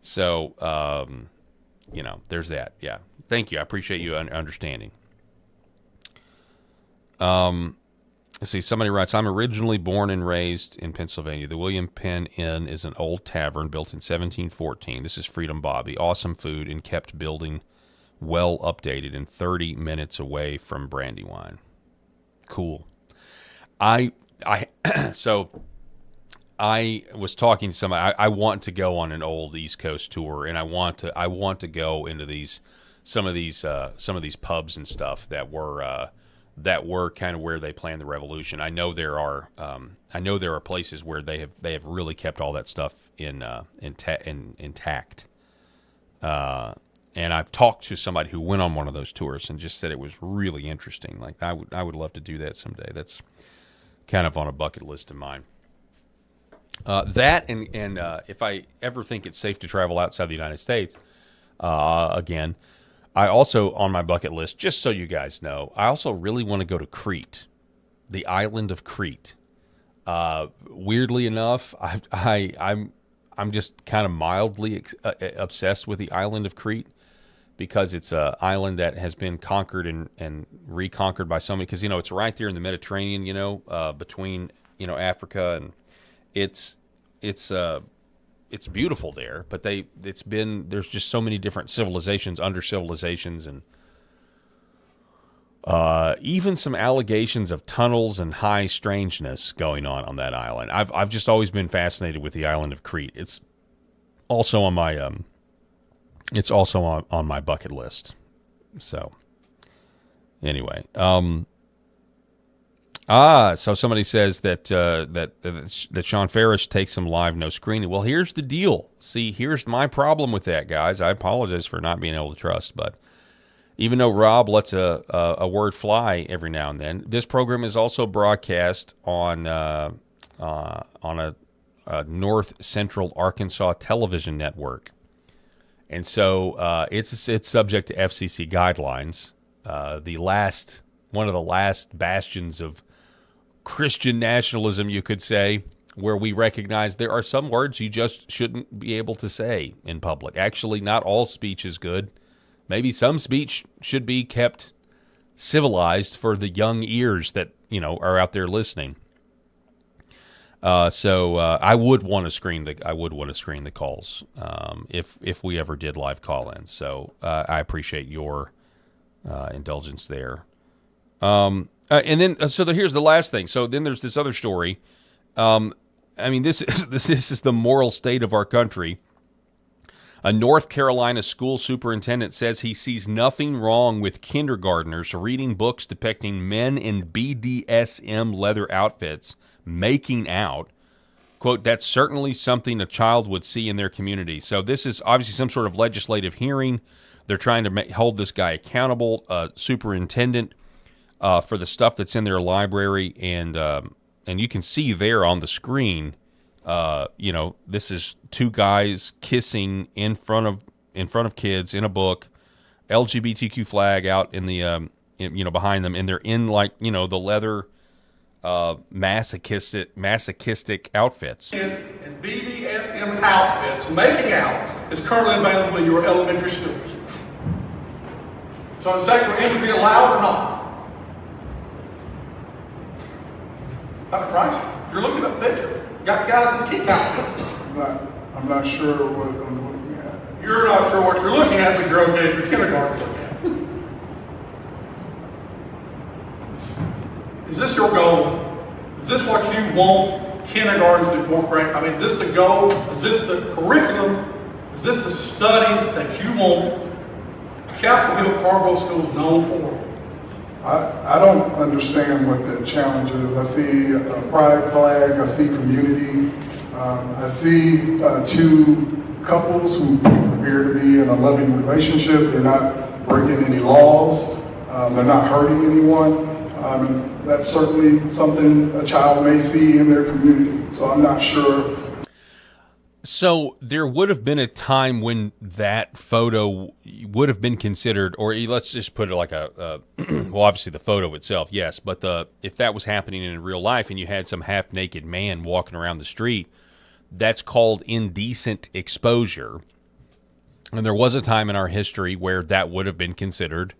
So, there's that. Yeah. Thank you. I appreciate you understanding. Let's see. Somebody writes, I'm originally born and raised in Pennsylvania. The William Penn Inn is an old tavern built in 1714. This is Freedom Bobby. Awesome food and kept building, well updated, and 30 minutes away from Brandywine. Cool. So I was talking to somebody. I want to go on an old East Coast tour, and I want to go into some of these pubs and stuff that were kind of where they planned the revolution. I know there are places where they have really kept all that stuff intact. And I've talked to somebody who went on one of those tours and just said it was really interesting. Like I would love to do that someday. That's kind of on a bucket list of mine. That and if I ever think it's safe to travel outside the United States, again, I also on my bucket list, just so you guys know, I also really want to go to Crete, the island of Crete. Weirdly enough, I'm just kind of mildly obsessed with the island of Crete, because it's an island that has been conquered and reconquered by somebody. Because it's right there in the Mediterranean, between Africa, and it's beautiful there. But there's just so many different civilizations under civilizations, and even some allegations of tunnels and high strangeness going on that island. I've just always been fascinated with the island of Crete. It's also on my on my bucket list. So anyway, so somebody says that Sean Ferris takes some live, no screening. Well, here's the deal. See, here's my problem with that, guys. I apologize for not being able to trust, but even though Rob lets a word fly every now and then, this program is also broadcast on a North Central Arkansas television network, and so it's subject to FCC guidelines. One of the last bastions of Christian nationalism, you could say, where we recognize there are some words you just shouldn't be able to say in public. Actually, not all speech is good. Maybe some speech should be kept civilized for the young ears that are out there listening. So I would want to screen the calls if we ever did live call-ins. So I appreciate your indulgence there. And then here's the last thing. So then there's this other story. This is the moral state of our country. A North Carolina school superintendent says he sees nothing wrong with kindergartners reading books depicting men in BDSM leather outfits making out. Quote, that's certainly something a child would see in their community. So this is obviously some sort of legislative hearing They're trying to hold this guy accountable, superintendent, for the stuff that's in their library, and you can see there on the screen, this is two guys kissing in front of kids in a book, LGBTQ flag out in the behind them, and they're in the leather masochistic outfits. And BDSM outfits, making out, is currently available in your elementary schools. So is sexual imagery allowed or not? Dr. Price, you're looking at the picture. Got guys in kick outfits. I'm not sure what I'm looking at. You're not sure what you're looking at, but you're okay if you're kindergarten looking at it. Is this your goal? Is this what you want kindergartens through 4th grade? I mean, is this the goal? Is this the curriculum? Is this the studies that you want Chapel Hill Carbo School is known for? I don't understand what the challenge is. I see a pride flag, I see community, I see two couples who appear to be in a loving relationship. They're not breaking any laws, they're not hurting anyone. And that's certainly something a child may see in their community. So I'm not sure. So there would have been a time when that photo would have been considered, or let's just put it like well, obviously the photo itself, yes, but if that was happening in real life and you had some half-naked man walking around the street, that's called indecent exposure. And there was a time in our history where that would have been considered.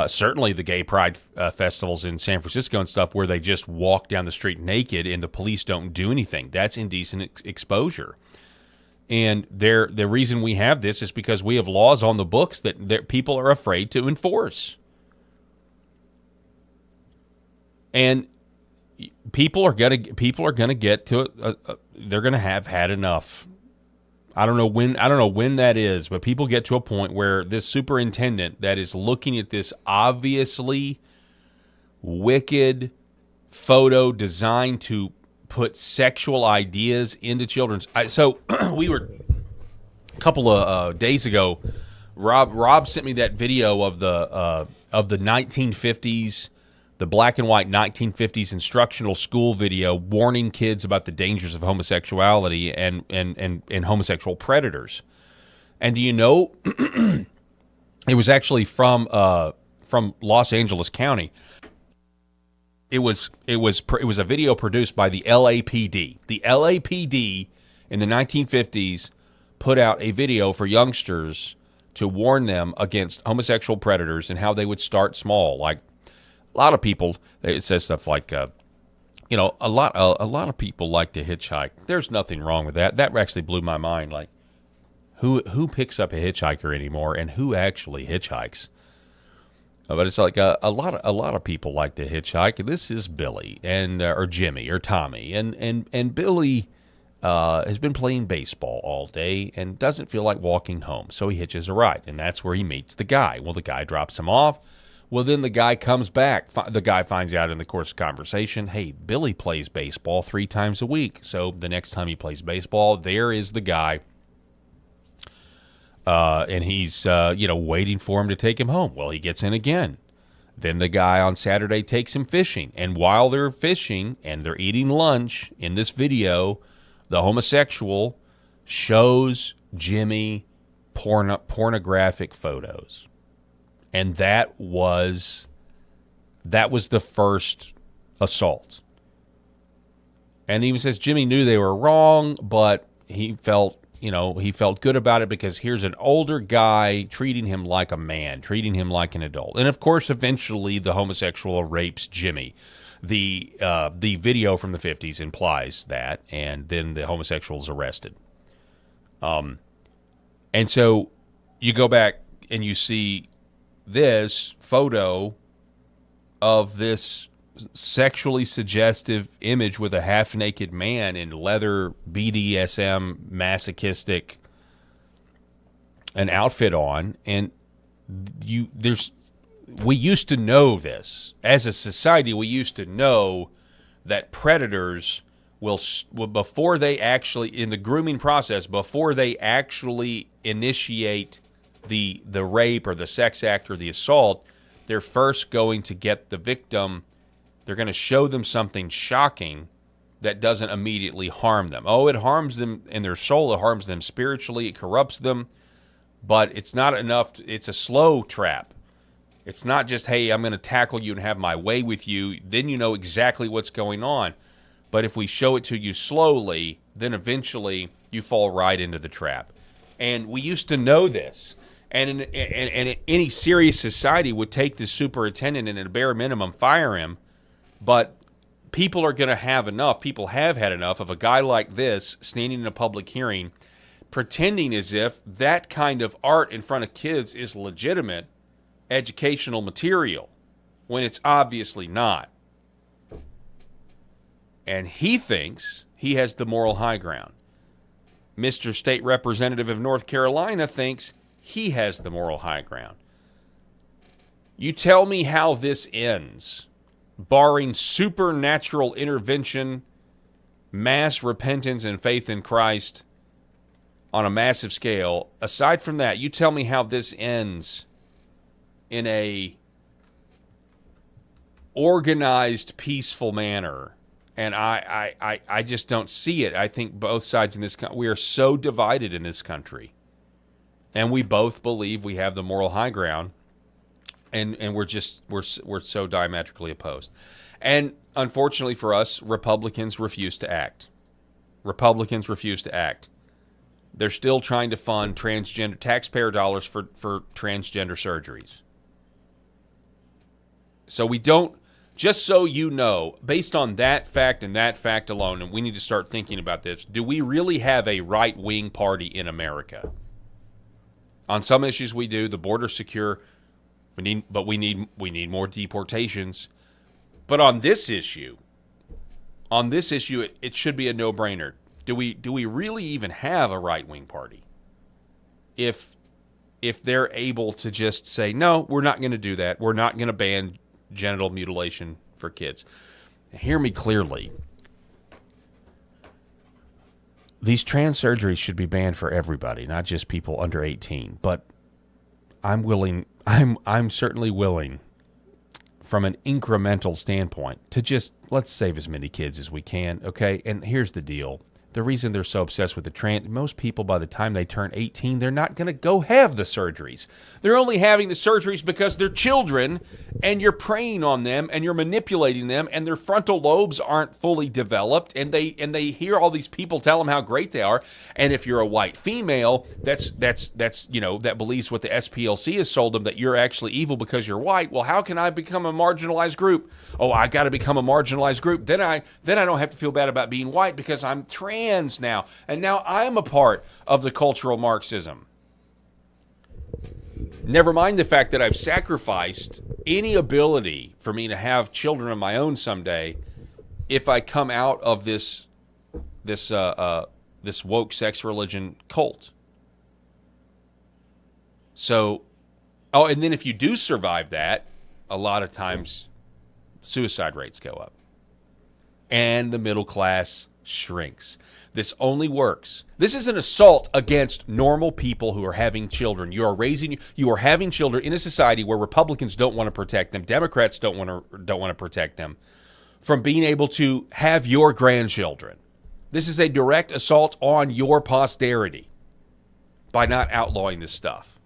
Certainly the gay pride festivals in San Francisco and stuff where they just walk down the street naked and the police don't do anything. That's indecent exposure. And the reason we have this is because we have laws on the books that people are afraid to enforce. And people are gonna get to they're gonna have had enough. I don't know when that is, but people get to a point where this superintendent that is looking at this obviously wicked photo designed to put sexual ideas into children's. So we were a couple of days ago. Rob sent me that video of the 1950s, the black and white 1950s instructional school video warning kids about the dangers of homosexuality and homosexual predators. And do you know, it was actually from Los Angeles County. It was a video produced by the LAPD. The LAPD in the 1950s put out a video for youngsters to warn them against homosexual predators and how they would start small. Like a lot of people, it says stuff like, a lot of people like to hitchhike. There's nothing wrong with that. That actually blew my mind. Like, who picks up a hitchhiker anymore, and who actually hitchhikes? But it's like a lot of people like to hitchhike. This is Billy or Jimmy or Tommy, and Billy has been playing baseball all day and doesn't feel like walking home, so he hitches a ride, and that's where he meets the guy. Well, the guy drops him off. Well, then the guy comes back. The guy finds out in the course of conversation, hey, Billy plays baseball 3 times a week. So the next time he plays baseball, there is the guy. And he's, waiting for him to take him home. Well, he gets in again. Then the guy on Saturday takes him fishing. And while they're fishing and they're eating lunch in this video, the homosexual shows Jimmy pornographic photos. And that was the first assault. And he says Jimmy knew they were wrong, but he felt good about it because here's an older guy treating him like a man, treating him like an adult. And of course, eventually the homosexual rapes Jimmy. The video from the 50s implies that, and then the homosexual is arrested. And so you go back and you see this photo of this sexually suggestive image with a half-naked man in leather BDSM masochistic an outfit on, and we used to know this as a society. We used to know that predators will before they actually in the grooming process, before they actually initiate the rape or the sex act or the assault, they're first going to get the victim. They're going to show them something shocking that doesn't immediately harm them. Oh, it harms them in their soul. It harms them spiritually. It corrupts them. But it's not enough. It's a slow trap. It's not just, hey, I'm going to tackle you and have my way with you. Then you know exactly what's going on. But if we show it to you slowly, then eventually you fall right into the trap. And we used to know this. And any serious society would take this superintendent and at a bare minimum fire him. But people are going to have enough. People have had enough of a guy like this standing in a public hearing pretending as if that kind of art in front of kids is legitimate educational material when it's obviously not. And he thinks he has the moral high ground. Mr. State Representative of North Carolina thinks he has the moral high ground. You tell me how this ends, barring supernatural intervention, mass repentance and faith in Christ on a massive scale. Aside from that, you tell me how this ends in a organized, peaceful manner. And I just don't see it. I think both sides in this country, we are so divided in this country. And we both believe we have the moral high ground. And we're so diametrically opposed. And unfortunately for us, Republicans refuse to act. Republicans refuse to act. They're still trying to fund transgender taxpayer dollars for transgender surgeries. So we don't, just so you know, based on that fact and that fact alone, and we need to start thinking about this, do we really have a right-wing party in America? On some issues we do. The border's secure, but we need more deportations. But on this issue, it should be a no-brainer. Do we really even have a right-wing party? If they're able to just say, no, we're not going to do that. We're not going to ban genital mutilation for kids. Hear me clearly. These trans surgeries should be banned for everybody, not just people under 18. But I'm certainly willing, from an incremental standpoint, to just let's save as many kids as we can, okay? And here's the deal. The reason they're so obsessed with the trans, most people by the time they turn 18, they're not going to go have the surgeries. They're only having the surgeries because they're children and you're preying on them and you're manipulating them and their frontal lobes aren't fully developed and they hear all these people tell them how great they are. And if you're a white female that's that believes what the SPLC has sold them, that you're actually evil because you're white, well, how can I become a marginalized group? Oh, I got to become a marginalized group. Then I don't have to feel bad about being white because I'm trans now, and now I'm a part of the cultural Marxism. Never mind the fact that I've sacrificed any ability for me to have children of my own someday if I come out of this woke sex religion cult. So, and then if you do survive that, a lot of times suicide rates go up, and the middle class shrinks. This only works. This is an assault against normal people who are having children. You are having children in a society where Republicans don't want to protect them, Democrats don't want to protect them from being able to have your grandchildren. This is a direct assault on your posterity by not outlawing this stuff.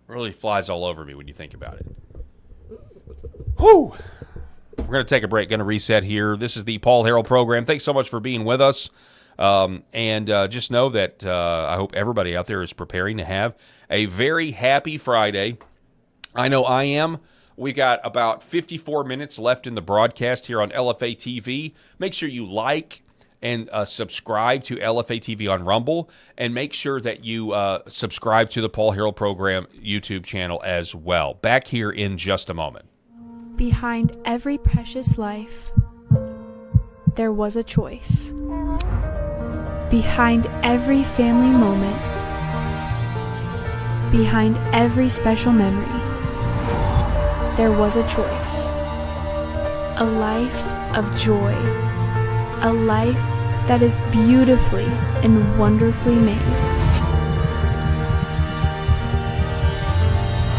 It really flies all over me when you think about it. Whew. We're going to take a break, going to reset here. This is the Paul Harrell program. Thanks so much for being with us. And just know that I hope everybody out there is preparing to have a very happy Friday. I know I am. We got about 54 minutes left in the broadcast here on LFA TV. Make sure you like and subscribe to LFA TV on Rumble, and make sure that you subscribe to the Paul Harrell program YouTube channel as well. Back here in just a moment. Behind every precious life, there was a choice. Behind every family moment, behind every special memory, there was a choice. A life of joy. A life that is beautifully and wonderfully made.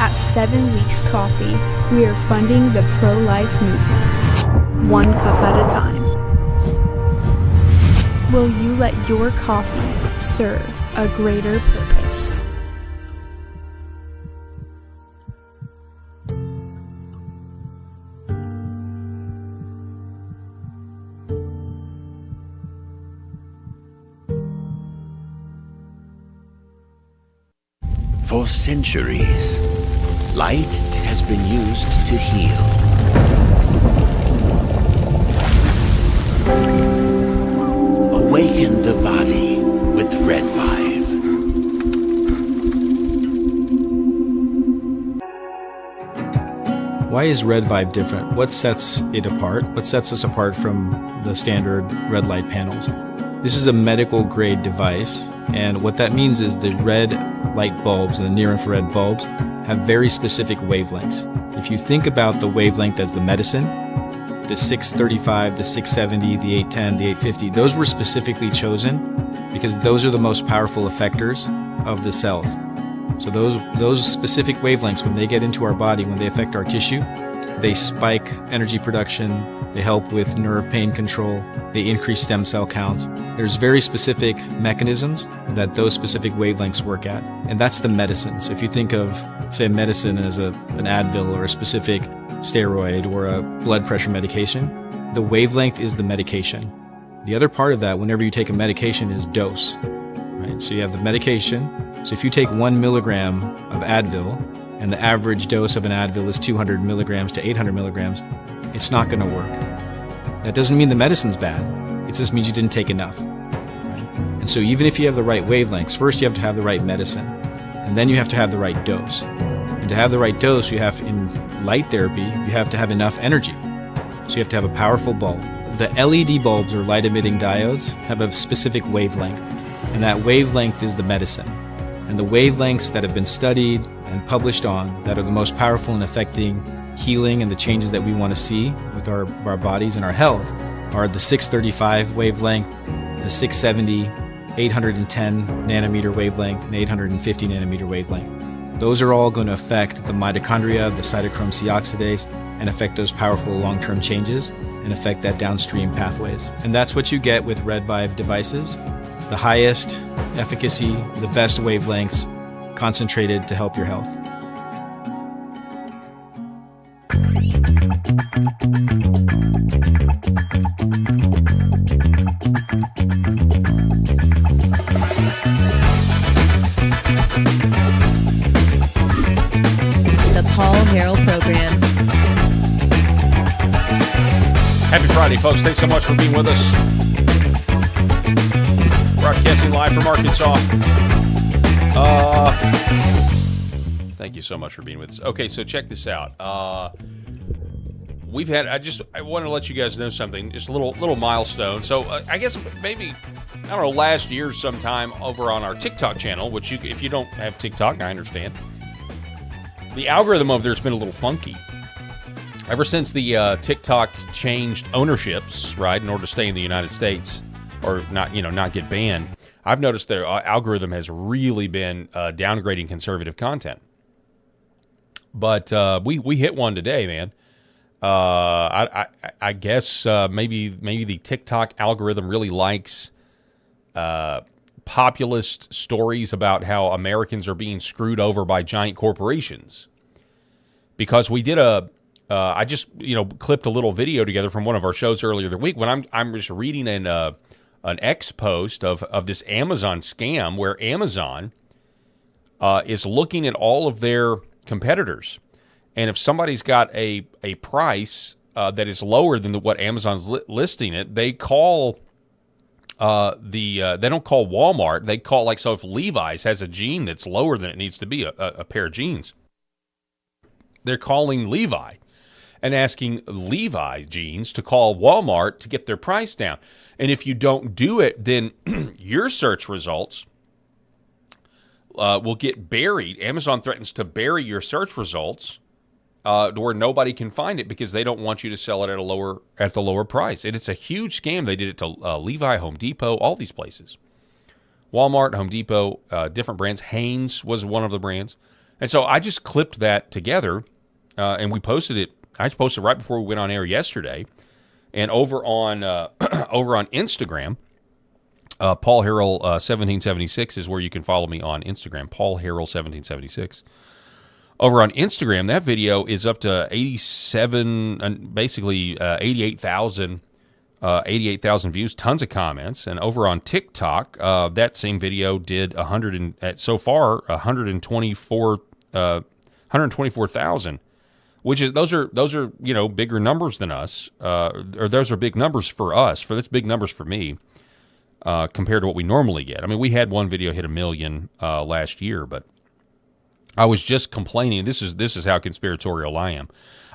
At 7 Weeks Coffee, we are funding the pro-life movement, one cup at a time. Will you let your coffee serve a greater purpose? For centuries, light has been used to heal. Awaken the body with Red 5. Why is Red Vibe different? What sets it apart? What sets us apart from the standard red light panels? This is a medical grade device, and what that means is the red light bulbs and the near infrared bulbs have very specific wavelengths. If you think about the wavelength as the medicine, the 635, the 670, the 810, the 850, those were specifically chosen because those are the most powerful effectors of the cells. So those specific wavelengths, when they get into our body, when they affect our tissue, they spike energy production, they help with nerve pain control, they increase stem cell counts. There's very specific mechanisms that those specific wavelengths work at, and that's the medicine. So if you think of, say, medicine as an Advil or a specific steroid or a blood pressure medication, the wavelength is the medication. The other part of that, whenever you take a medication, is dose. Right? So you have the medication. So if you take 1 milligram of Advil, and the average dose of an Advil is 200 milligrams to 800 milligrams, it's not going to work. That doesn't mean the medicine's bad. It just means you didn't take enough. Right? And so even if you have the right wavelengths, first you have to have the right medicine, and then you have to have the right dose. And to have the right dose, you have, in light therapy, you have to have enough energy. So you have to have a powerful bulb. The LED bulbs, or light emitting diodes, have a specific wavelength, and that wavelength is the medicine. And the wavelengths that have been studied and published on that are the most powerful in affecting healing and the changes that we want to see with our bodies and our health are the 635 wavelength, the 670, 810 nanometer wavelength, and 850 nanometer wavelength. Those are all going to affect the mitochondria, the cytochrome C oxidase, and affect those powerful long-term changes and affect that downstream pathways. And that's what you get with Red Vibe devices. The highest efficacy, the best wavelengths, concentrated to help your health. The Paul Harrell Program. Happy Friday, folks. Thanks so much for being with us. Broadcasting live from Arkansas. Thank you so much for being with us. Okay, so check this out. I want to let you guys know something, just a little milestone. So I guess maybe, I don't know, last year sometime over on our TikTok channel, which if you don't have TikTok, I understand. The algorithm over there's been a little funky. Ever since the TikTok changed ownerships, right, in order to stay in the United States, or not get banned, I've noticed their algorithm has really been downgrading conservative content. But we hit one today, man. I guess maybe the TikTok algorithm really likes populist stories about how Americans are being screwed over by giant corporations. Because we did I just clipped a little video together from one of our shows earlier the week when I'm just reading an X post of this Amazon scam where Amazon is looking at all of their competitors, and if somebody's got a price that is lower than what Amazon's listing it, they call they don't call Walmart. They call, so if Levi's has a jean that's lower than it needs to be, a pair of jeans, they're calling Levi and asking Levi jeans to call Walmart to get their price down. And if you don't do it, then your search results will get buried. Amazon threatens to bury your search results where nobody can find it because they don't want you to sell it at the lower price. And it's a huge scam. They did it to Levi, Home Depot, all these places. Walmart, Home Depot, different brands. Hanes was one of the brands. And so I just clipped that together, and we posted it. I posted right before we went on air yesterday, and over on over on Instagram, Paul Harrell 1776 is where you can follow me on Instagram. Paul Harrell 1776. Over on Instagram, that video is up to 87, basically 88,000 views, tons of comments. And over on TikTok, that same video did 124,000, which is those are bigger numbers than us, or those are big numbers for us. That's big numbers for me compared to what we normally get. I mean, we had one video hit 1 million last year, but I was just complaining. This is how conspiratorial I am.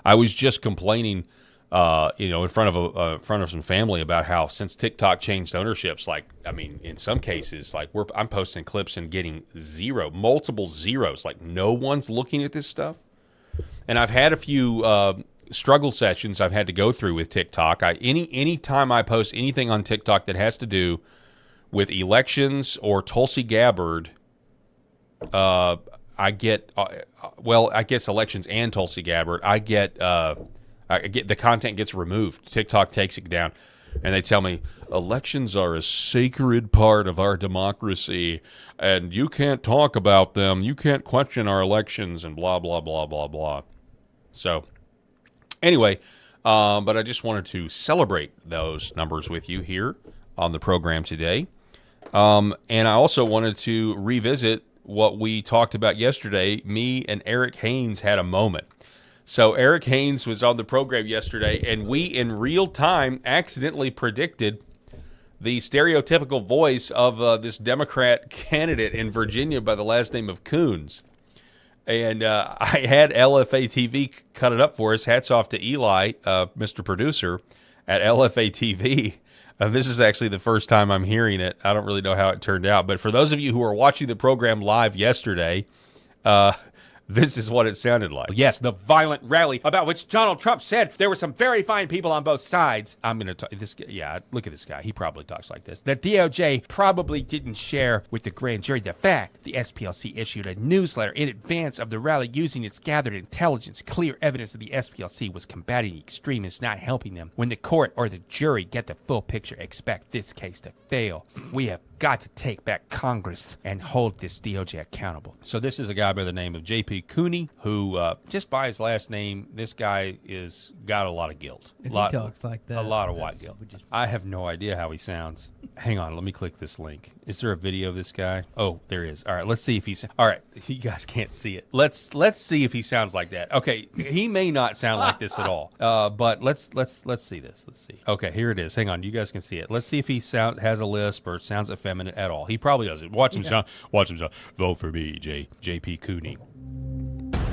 I was just complaining, in front of some family about how since TikTok changed ownerships, in some cases, I'm posting clips and getting multiple zeros. Like no one's looking at this stuff. And I've had a few struggle sessions I've had to go through with TikTok. Any time I post anything on TikTok that has to do with elections or Tulsi Gabbard, I get I guess elections and Tulsi Gabbard. I get the content gets removed. TikTok takes it down, and they tell me elections are a sacred part of our democracy, and you can't talk about them. You can't question our elections, and blah blah blah blah blah. So, anyway, but I just wanted to celebrate those numbers with you here on the program today, and I also wanted to revisit what we talked about yesterday. Me and Eric Haynes had a moment. So Eric Haynes was on the program yesterday, and we in real time accidentally predicted the stereotypical voice of this Democrat candidate in Virginia by the last name of Coons. And I had LFA TV cut it up for us. Hats off to Eli, Mr. Producer at LFA TV. This is actually the first time I'm hearing it. I don't really know how it turned out. But for those of you who are watching the program live yesterday, this is what it sounded like. Yes, the violent rally about which Donald Trump said there were some very fine people on both sides. I'm going to talk this. Yeah, look at this guy. He probably talks like this. The DOJ probably didn't share with the grand jury the fact the SPLC issued a newsletter in advance of the rally using its gathered intelligence, clear evidence that the SPLC was combating extremists, not helping them. When the court or the jury get the full picture, expect this case to fail. We have got to take back Congress and hold this DOJ accountable. So this is a guy by the name of J.P. Cooney, who, just by his last name, this guy is got a lot of guilt. If he talks like that. A lot of white guilt. I have no idea how he sounds. Hang on, let me click this link. Is there a video of this guy? Oh, there is. All right, let's see if he's... All right, you guys can't see it. Let's see if he sounds like that. Okay, he may not sound like this at all, but let's see this. Let's see. Okay, here it is. Hang on, you guys can see it. Let's see if he has a lisp or sounds effeminate at all. He probably doesn't. Watch him sound. Vote for me, J.P. Cooney.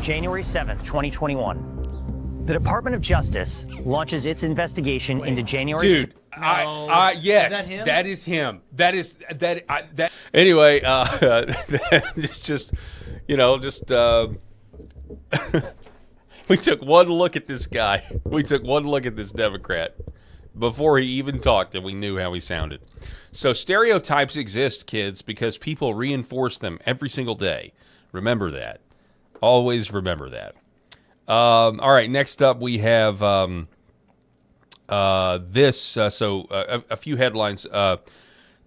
January 7th, 2021. The Department of Justice launches its investigation into January... Dude, yes, is that him? That is him. That. Anyway, we took one look at this guy. We took one look at this Democrat before he even talked, and we knew how he sounded. So stereotypes exist, kids, because people reinforce them every single day. Remember that. Always remember that. All right, next up we have this. A few headlines.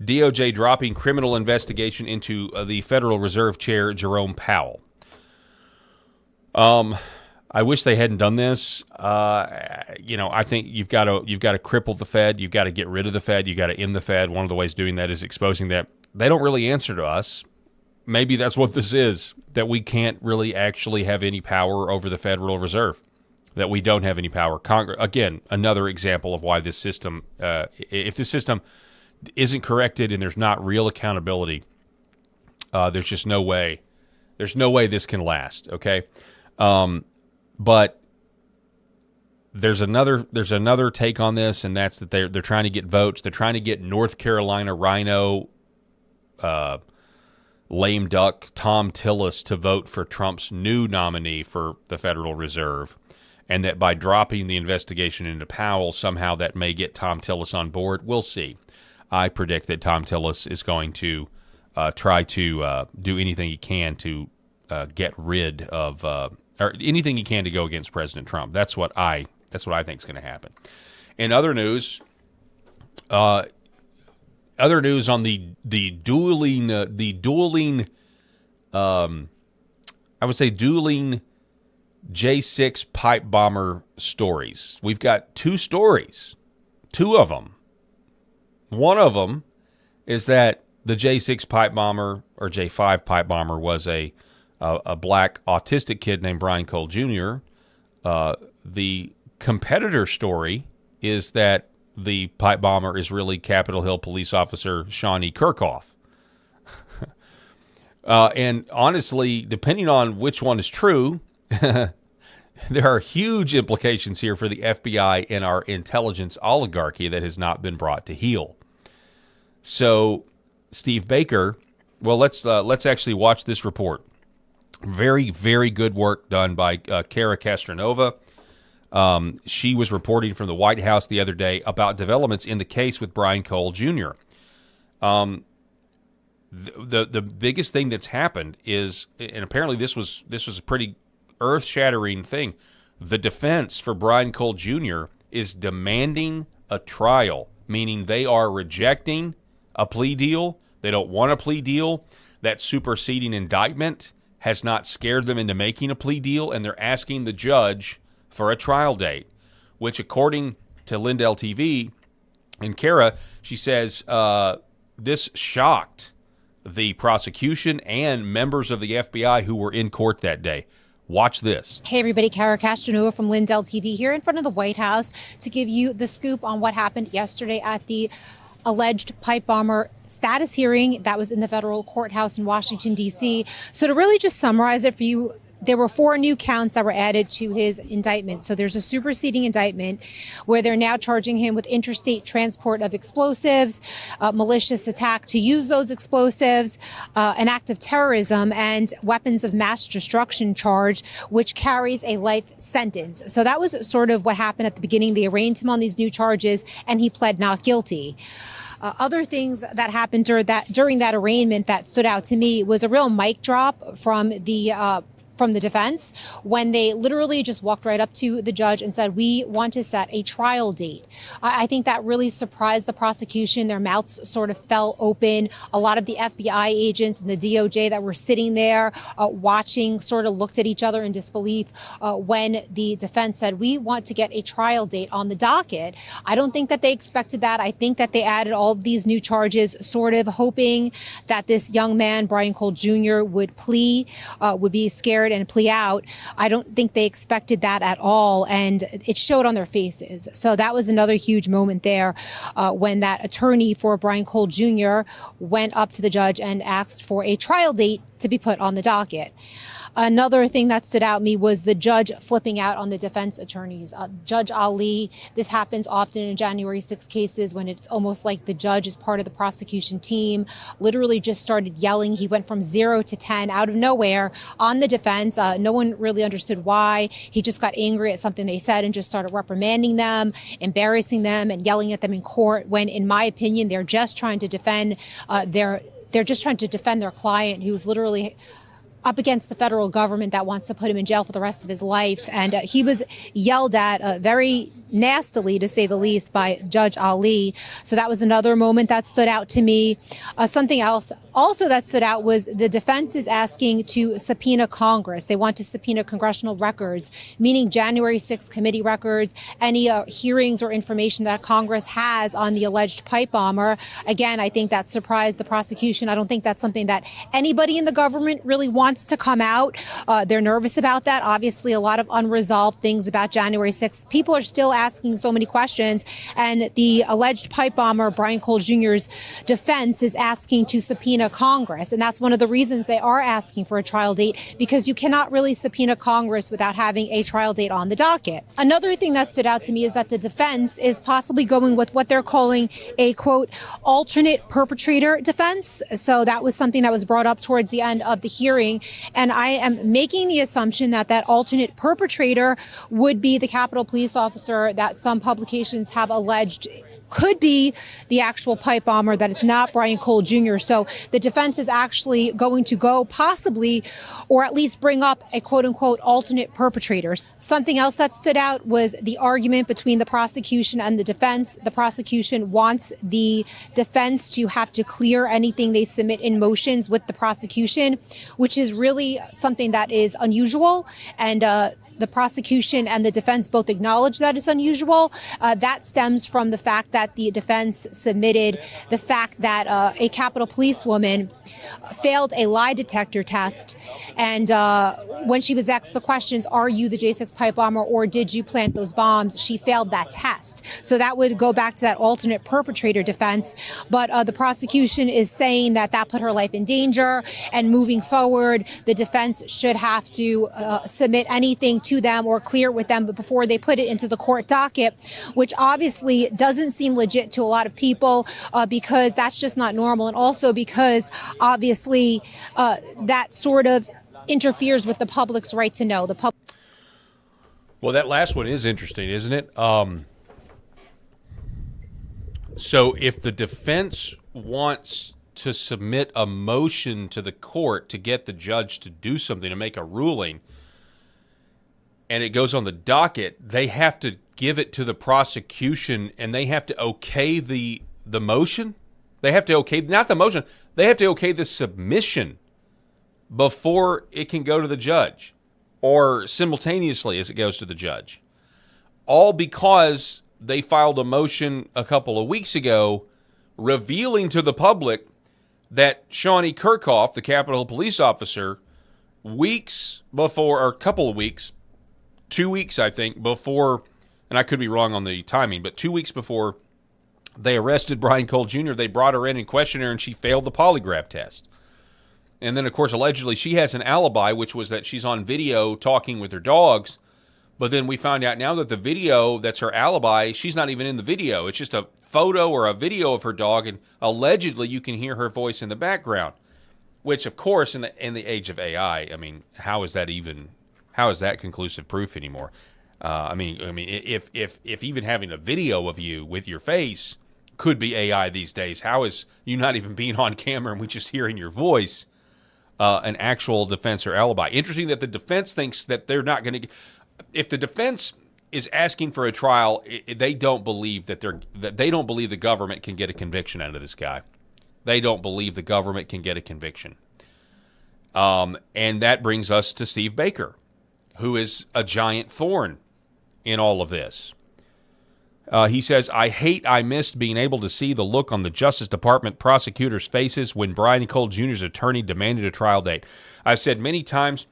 DOJ dropping criminal investigation into the Federal Reserve Chair Jerome Powell. I wish they hadn't done this. I think you've got to cripple the Fed. You've got to get rid of the Fed. You've got to end the Fed. One of the ways doing that is exposing that they don't really answer to us. Maybe that's what this is, that we can't really actually have any power over the Federal Reserve, that we don't have any power. Again, another example of why this system, if this system isn't corrected and there's not real accountability, there's just no way. There's no way this can last, okay? But there's another take on this, and that's that they're trying to get votes. They're trying to get North Carolina Rhino, lame duck Tom Tillis to vote for Trump's new nominee for the Federal Reserve, and that by dropping the investigation into Powell, somehow that may get Tom Tillis on board. We'll see. I predict that Tom Tillis is going to try to do anything he can to get rid of or anything he can to go against President Trump. That's what I think is going to happen. In other news, on the dueling I would say dueling J6 pipe bomber stories. We've got two stories, two of them. One of them is that the J6 pipe bomber or J5 pipe bomber was a black autistic kid named Brian Cole Jr. The competitor story is that the pipe bomber is really Capitol Hill police officer Shawnee Kirkhoff. And honestly, depending on which one is true, there are huge implications here for the FBI and our intelligence oligarchy that has not been brought to heel. So, Steve Baker, well, let's actually watch this report. Very, very good work done by Kara Castronova. She was reporting from the White House the other day about developments in the case with Brian Cole Jr. The biggest thing that's happened is, and apparently this was a pretty earth-shattering thing, the defense for Brian Cole Jr. is demanding a trial, meaning they are rejecting a plea deal. They don't want a plea deal. That superseding indictment has not scared them into making a plea deal, and they're asking the judge for a trial date, which, according to Lindell TV and Kara, she says this shocked the prosecution and members of the FBI who were in court that day. Watch this. Hey, everybody. Kara Castronova from Lindell TV here in front of the White House to give you the scoop on what happened yesterday at the alleged pipe bomber status hearing that was in the federal courthouse in Washington, D.C. So to really just summarize it for you, there were 4 new counts that were added to his indictment. So there's a superseding indictment where they're now charging him with interstate transport of explosives, malicious attack to use those explosives, an act of terrorism, and weapons of mass destruction charge, which carries a life sentence. So that was sort of what happened at the beginning. They arraigned him on these new charges, and he pled not guilty. Other things that happened during that arraignment that stood out to me was a real mic drop from the defense when they literally just walked right up to the judge and said, we want to set a trial date. I think that really surprised the prosecution. Their mouths sort of fell open. A lot of the FBI agents and the DOJ that were sitting there watching sort of looked at each other in disbelief when the defense said, we want to get a trial date on the docket. I don't think that they expected that. I think that they added all of these new charges, sort of hoping that this young man, Brian Cole Jr., would be scared and plea out. I don't think they expected that at all, and it showed on their faces. So that was another huge moment there when that attorney for Brian Cole Jr. went up to the judge and asked for a trial date to be put on the docket. Another thing that stood out to me was the judge flipping out on the defense attorneys. Judge Ali, this happens often in January 6 cases when it's almost like the judge is part of the prosecution team, literally just started yelling. He went from 0 to 10 out of nowhere on the defense. No one really understood why. He just got angry at something they said and just started reprimanding them, embarrassing them, and yelling at them in court when, in my opinion, they're just trying to defend their client who was literally up against the federal government that wants to put him in jail for the rest of his life. And he was yelled at very nastily, to say the least, by Judge Ali. So that was another moment that stood out to me. Something else also that stood out was the defense is asking to subpoena Congress. They want to subpoena congressional records, meaning January 6 committee records, any hearings or information that Congress has on the alleged pipe bomber. Again, I think that surprised the prosecution. I don't think that's something that anybody in the government really wants to come out. They're nervous about that. Obviously, a lot of unresolved things about January 6th. People are still asking so many questions. And the alleged pipe bomber, Brian Cole Jr.'s defense is asking to subpoena Congress. And that's one of the reasons they are asking for a trial date, because you cannot really subpoena Congress without having a trial date on the docket. Another thing that stood out to me is that the defense is possibly going with what they're calling a, quote, alternate perpetrator defense. So that was something that was brought up towards the end of the hearing. And I am making the assumption that that alternate perpetrator would be the Capitol police officer that some publications have alleged could be the actual pipe bomber, that it's not Brian Cole Jr. So the defense is actually going to go possibly, or at least bring up a quote unquote alternate perpetrator. Something else that stood out was the argument between the prosecution and the defense. The prosecution wants the defense to have to clear anything they submit in motions with the prosecution, which is really something that is unusual. And the prosecution and the defense both acknowledge that it's unusual. That stems from the fact that the defense submitted the fact that a Capitol Police woman failed a lie detector test. And when she was asked the questions, are you the J6 pipe bomber or did you plant those bombs? She failed that test. So that would go back to that alternate perpetrator defense. But the prosecution is saying that that put her life in danger. And moving forward, the defense should have to submit anything to them or clear with them before they put it into the court docket, which obviously doesn't seem legit to a lot of people because that's just not normal. And also because obviously that sort of interferes with the public's right to know. Well, that last one is interesting, isn't it? So if the defense wants to submit a motion to the court to get the judge to do something, to make a ruling, and it goes on the docket, they have to give it to the prosecution and they have to okay the motion? They have to okay, not the motion, they have to okay the submission before it can go to the judge or simultaneously as it goes to the judge. All because they filed a motion a couple of weeks ago revealing to the public that Shawnee Kirkhoff, the Capitol Police officer, weeks before, or a couple of weeks, 2 weeks, I think, before, and I could be wrong on the timing, but 2 weeks before they arrested Brian Cole Jr., they brought her in and questioned her, and she failed the polygraph test. And then, of course, allegedly, she has an alibi, which was that she's on video talking with her dogs. But then we found out now that the video that's her alibi, she's not even in the video. It's just a photo or a video of her dog, and allegedly you can hear her voice in the background. Which, of course, in the age of AI, I mean, how is that conclusive proof anymore? I mean, if even having a video of you with your face could be AI these days, how is you not even being on camera and we just hearing your voice an actual defense or alibi? Interesting that the defense thinks that they're not going to. If the defense is asking for a trial, they don't believe that they don't believe the government can get a conviction out of this guy. They don't believe the government can get a conviction. And that brings us to Steve Baker, who is a giant thorn in all of this. He says, I missed being able to see the look on the Justice Department prosecutors' faces when Brian Cole Jr.'s attorney demanded a trial date. I've said many times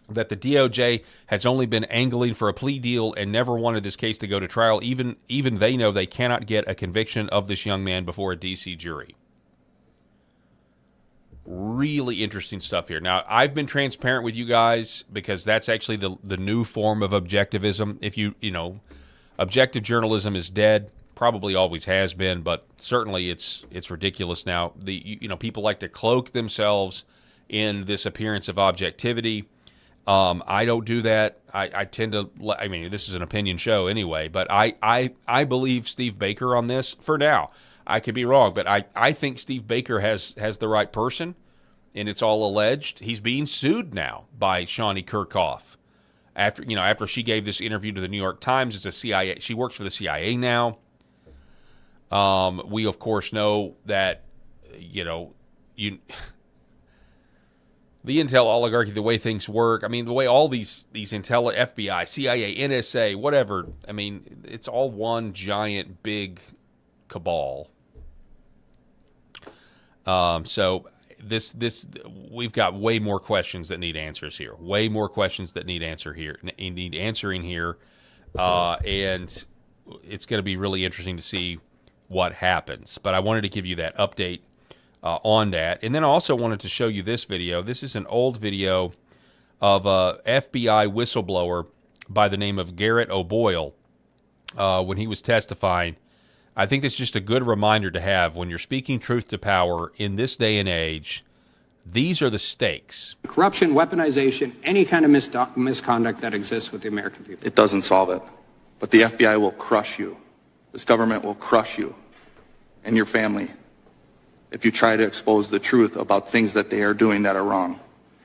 that the DOJ has only been angling for a plea deal and never wanted this case to go to trial. Even they know they cannot get a conviction of this young man before a D.C. jury. Really interesting stuff here. Now, I've been transparent with you guys because that's actually the new form of objectivism. If you know, objective journalism is dead, probably always has been, but certainly it's ridiculous now. People like to cloak themselves in this appearance of objectivity. I don't do that. I tend to. I mean, this is an opinion show anyway, but I believe Steve Baker on this for now. I could be wrong, but I think Steve Baker has the right person, and it's all alleged. He's being sued now by Shawnee Kirkhoff after she gave this interview to the New York Times. It's a CIA. She works for the CIA now. We of course know that the intel oligarchy, the way things work. I mean, the way all these intel, FBI, CIA, NSA, whatever. I mean, it's all one giant big cabal. So this we've got way more questions that need answers here. Way more questions that need answering here, and it's going to be really interesting to see what happens. But I wanted to give you that update on that, and then I also wanted to show you this video. This is an old video of a FBI whistleblower by the name of Garrett O'Boyle when he was testifying. I think it's just a good reminder to have when you're speaking truth to power in this day and age. These are the stakes. Corruption, weaponization, any kind of misconduct that exists with the American people. It doesn't solve it, but the FBI will crush you. This government will crush you and your family if you try to expose the truth about things that they are doing that are wrong.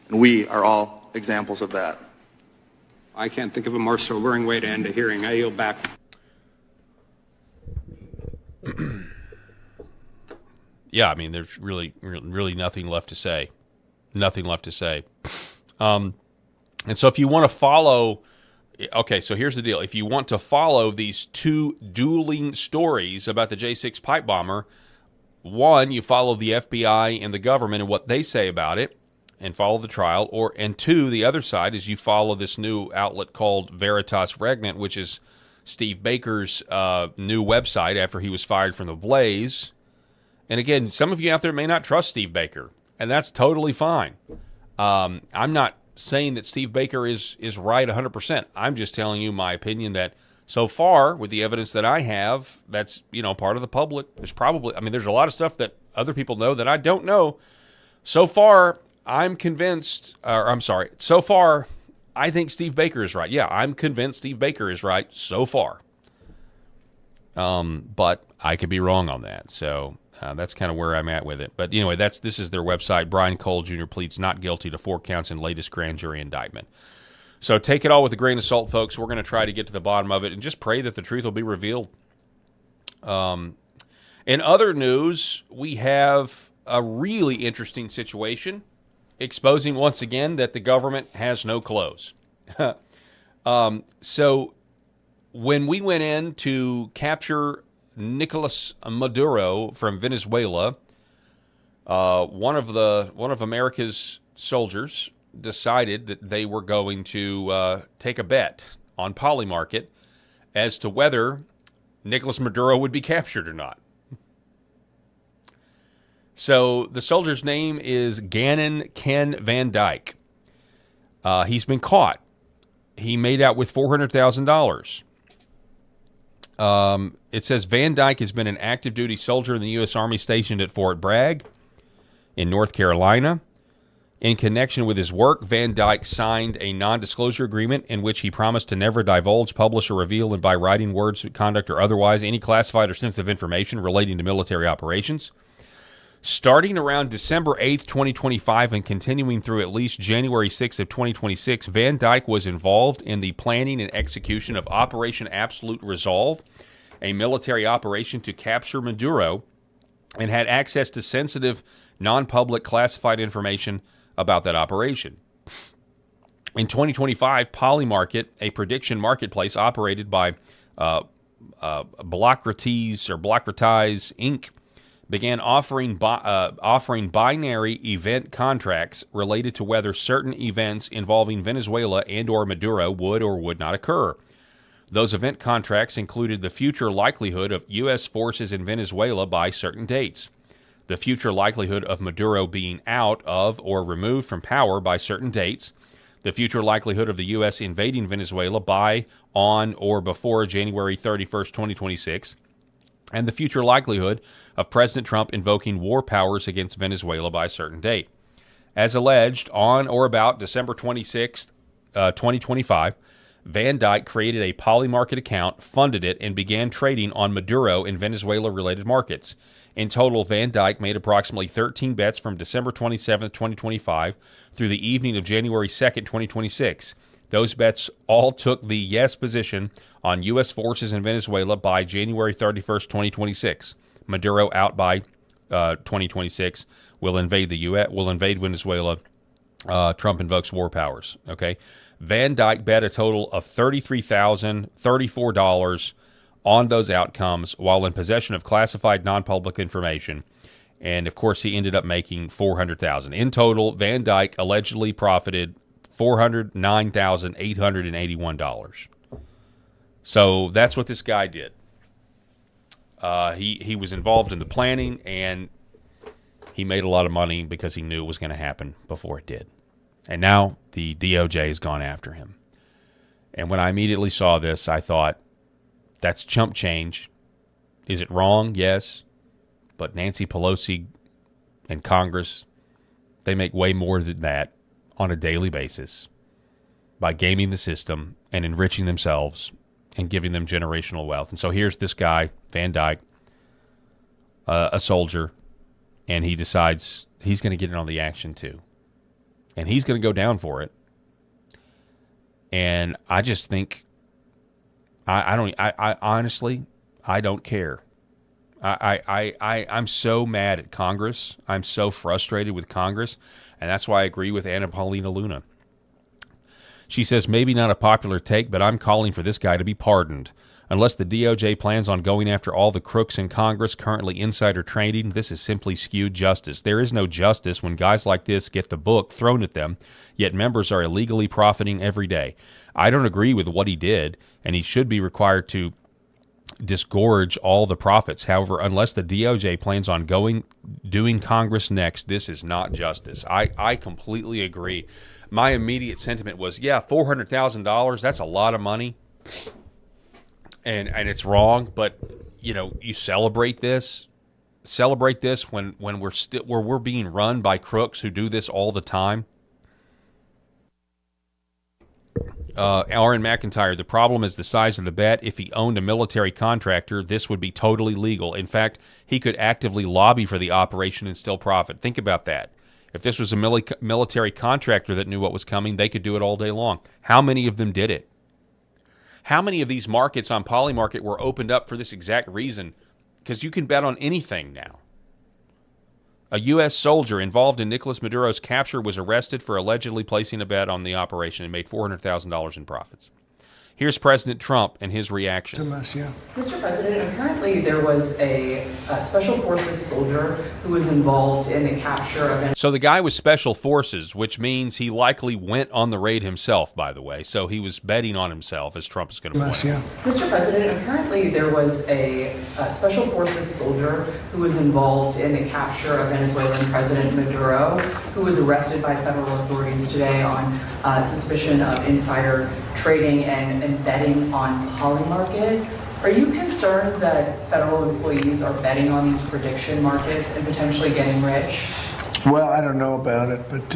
And we are all examples of that. I can't think of a more sobering way to end a hearing. I yield back. Yeah, I mean, there's really nothing left to say. Nothing left to say. And so if you want to follow, okay, so here's the deal. If you want to follow these two dueling stories about the J6 pipe bomber, one, you follow the FBI and the government and what they say about it and follow the trial, and two, the other side is you follow this new outlet called Veritas Regnant, which is Steve Baker's new website after he was fired from the Blaze. And again, some of you out there may not trust Steve Baker, and that's totally fine. I'm not saying that Steve Baker is right 100%. I'm just telling you my opinion that so far, with the evidence that I have, that's, part of the public. There's a lot of stuff that other people know that I don't know. So far, so far, I think Steve Baker is right. Yeah, I'm convinced Steve Baker is right so far. But I could be wrong on that. So that's kind of where I'm at with it. But anyway, this is their website. Brian Cole Jr. pleads not guilty to 4 counts in latest grand jury indictment. So take it all with a grain of salt, folks. We're going to try to get to the bottom of it and just pray that the truth will be revealed. In other news, we have a really interesting situation exposing once again that the government has no clothes. So when we went in to capture Nicolas Maduro from Venezuela, one of America's soldiers decided that they were going to take a bet on Polymarket as to whether Nicolas Maduro would be captured or not. So the soldier's name is Gannon Ken Van Dyke. He's been caught. He made out with $400,000. It says Van Dyke has been an active duty soldier in the U.S. Army stationed at Fort Bragg in North Carolina. In connection with his work, Van Dyke signed a non-disclosure agreement in which he promised to never divulge, publish, or reveal by writing, words, conduct, or otherwise any classified or sensitive information relating to military operations. Starting around December 8th, 2025 and continuing through at least January 6th of 2026, Van Dyke was involved in the planning and execution of Operation Absolute Resolve, a military operation to capture Maduro, and had access to sensitive, non-public classified information about that operation. In 2025, Polymarket, a prediction marketplace operated by Blockratize Inc., began offering binary event contracts related to whether certain events involving Venezuela and or Maduro would or would not occur. Those event contracts included the future likelihood of U.S. forces in Venezuela by certain dates, the future likelihood of Maduro being out of or removed from power by certain dates, the future likelihood of the U.S. invading Venezuela by, on, or before January 31st, 2026, and the future likelihood of President Trump invoking war powers against Venezuela by a certain date. As alleged, on or about December 26th, 2025, Van Dyke created a Polymarket account, funded it, and began trading on Maduro in Venezuela-related markets. In total, Van Dyke made approximately 13 bets from December 27th, 2025 through the evening of January 2nd, 2026. Those bets all took the yes position on U.S. forces in Venezuela by January 31st, 2026. Maduro out by 2026 will invade the U.S. will invade Venezuela. Trump invokes war powers. Okay, Van Dyke bet a total of $33,034 on those outcomes while in possession of classified non-public information, and of course he ended up making $400,000 in total. Van Dyke allegedly profited $409,881. So that's what this guy did. He was involved in the planning, and he made a lot of money because he knew it was going to happen before it did. And now the DOJ has gone after him. And when I immediately saw this, I thought, that's chump change. Is it wrong? Yes. But Nancy Pelosi and Congress, they make way more than that on a daily basis by gaming the system and enriching themselves and giving them generational wealth. And so here's this guy, Van Dyke, a soldier, and he decides he's going to get in on the action too. And he's going to go down for it. And I just think, I honestly, I don't care. I'm so mad at Congress. I'm so frustrated with Congress. And that's why I agree with Anna Paulina Luna. She says, maybe not a popular take, but I'm calling for this guy to be pardoned. Unless the DOJ plans on going after all the crooks in Congress currently insider trading, this is simply skewed justice. There is no justice when guys like this get the book thrown at them, yet members are illegally profiting every day. I don't agree with what he did, and he should be required to disgorge all the profits. However, unless the DOJ plans on doing Congress next, this is not justice. I completely agree. My immediate sentiment was, yeah, $400,000, that's a lot of money. And it's wrong, but you celebrate this when we're being run by crooks who do this all the time. Aaron McIntyre, the problem is the size of the bet. If he owned a military contractor, this would be totally legal. In fact, he could actively lobby for the operation and still profit. Think about that. If this was a military contractor that knew what was coming, they could do it all day long. How many of them did it? How many of these markets on Polymarket were opened up for this exact reason? Because you can bet on anything now. A U.S. soldier involved in Nicolas Maduro's capture was arrested for allegedly placing a bet on the operation and made $400,000 in profits. Here's President Trump and his reaction. Mr. President, apparently there was a Special Forces soldier who was involved in the capture of... So the guy was Special Forces, which means he likely went on the raid himself, by the way. So he was betting on himself, as Trump is going to point out. Mr. President, apparently there was a Special Forces soldier who was involved in the capture of Venezuelan President Maduro, who was arrested by federal authorities today on suspicion of insider trading and betting on Polymarket. Are you concerned that federal employees are betting on these prediction markets and potentially getting rich? Well, I don't know about it, but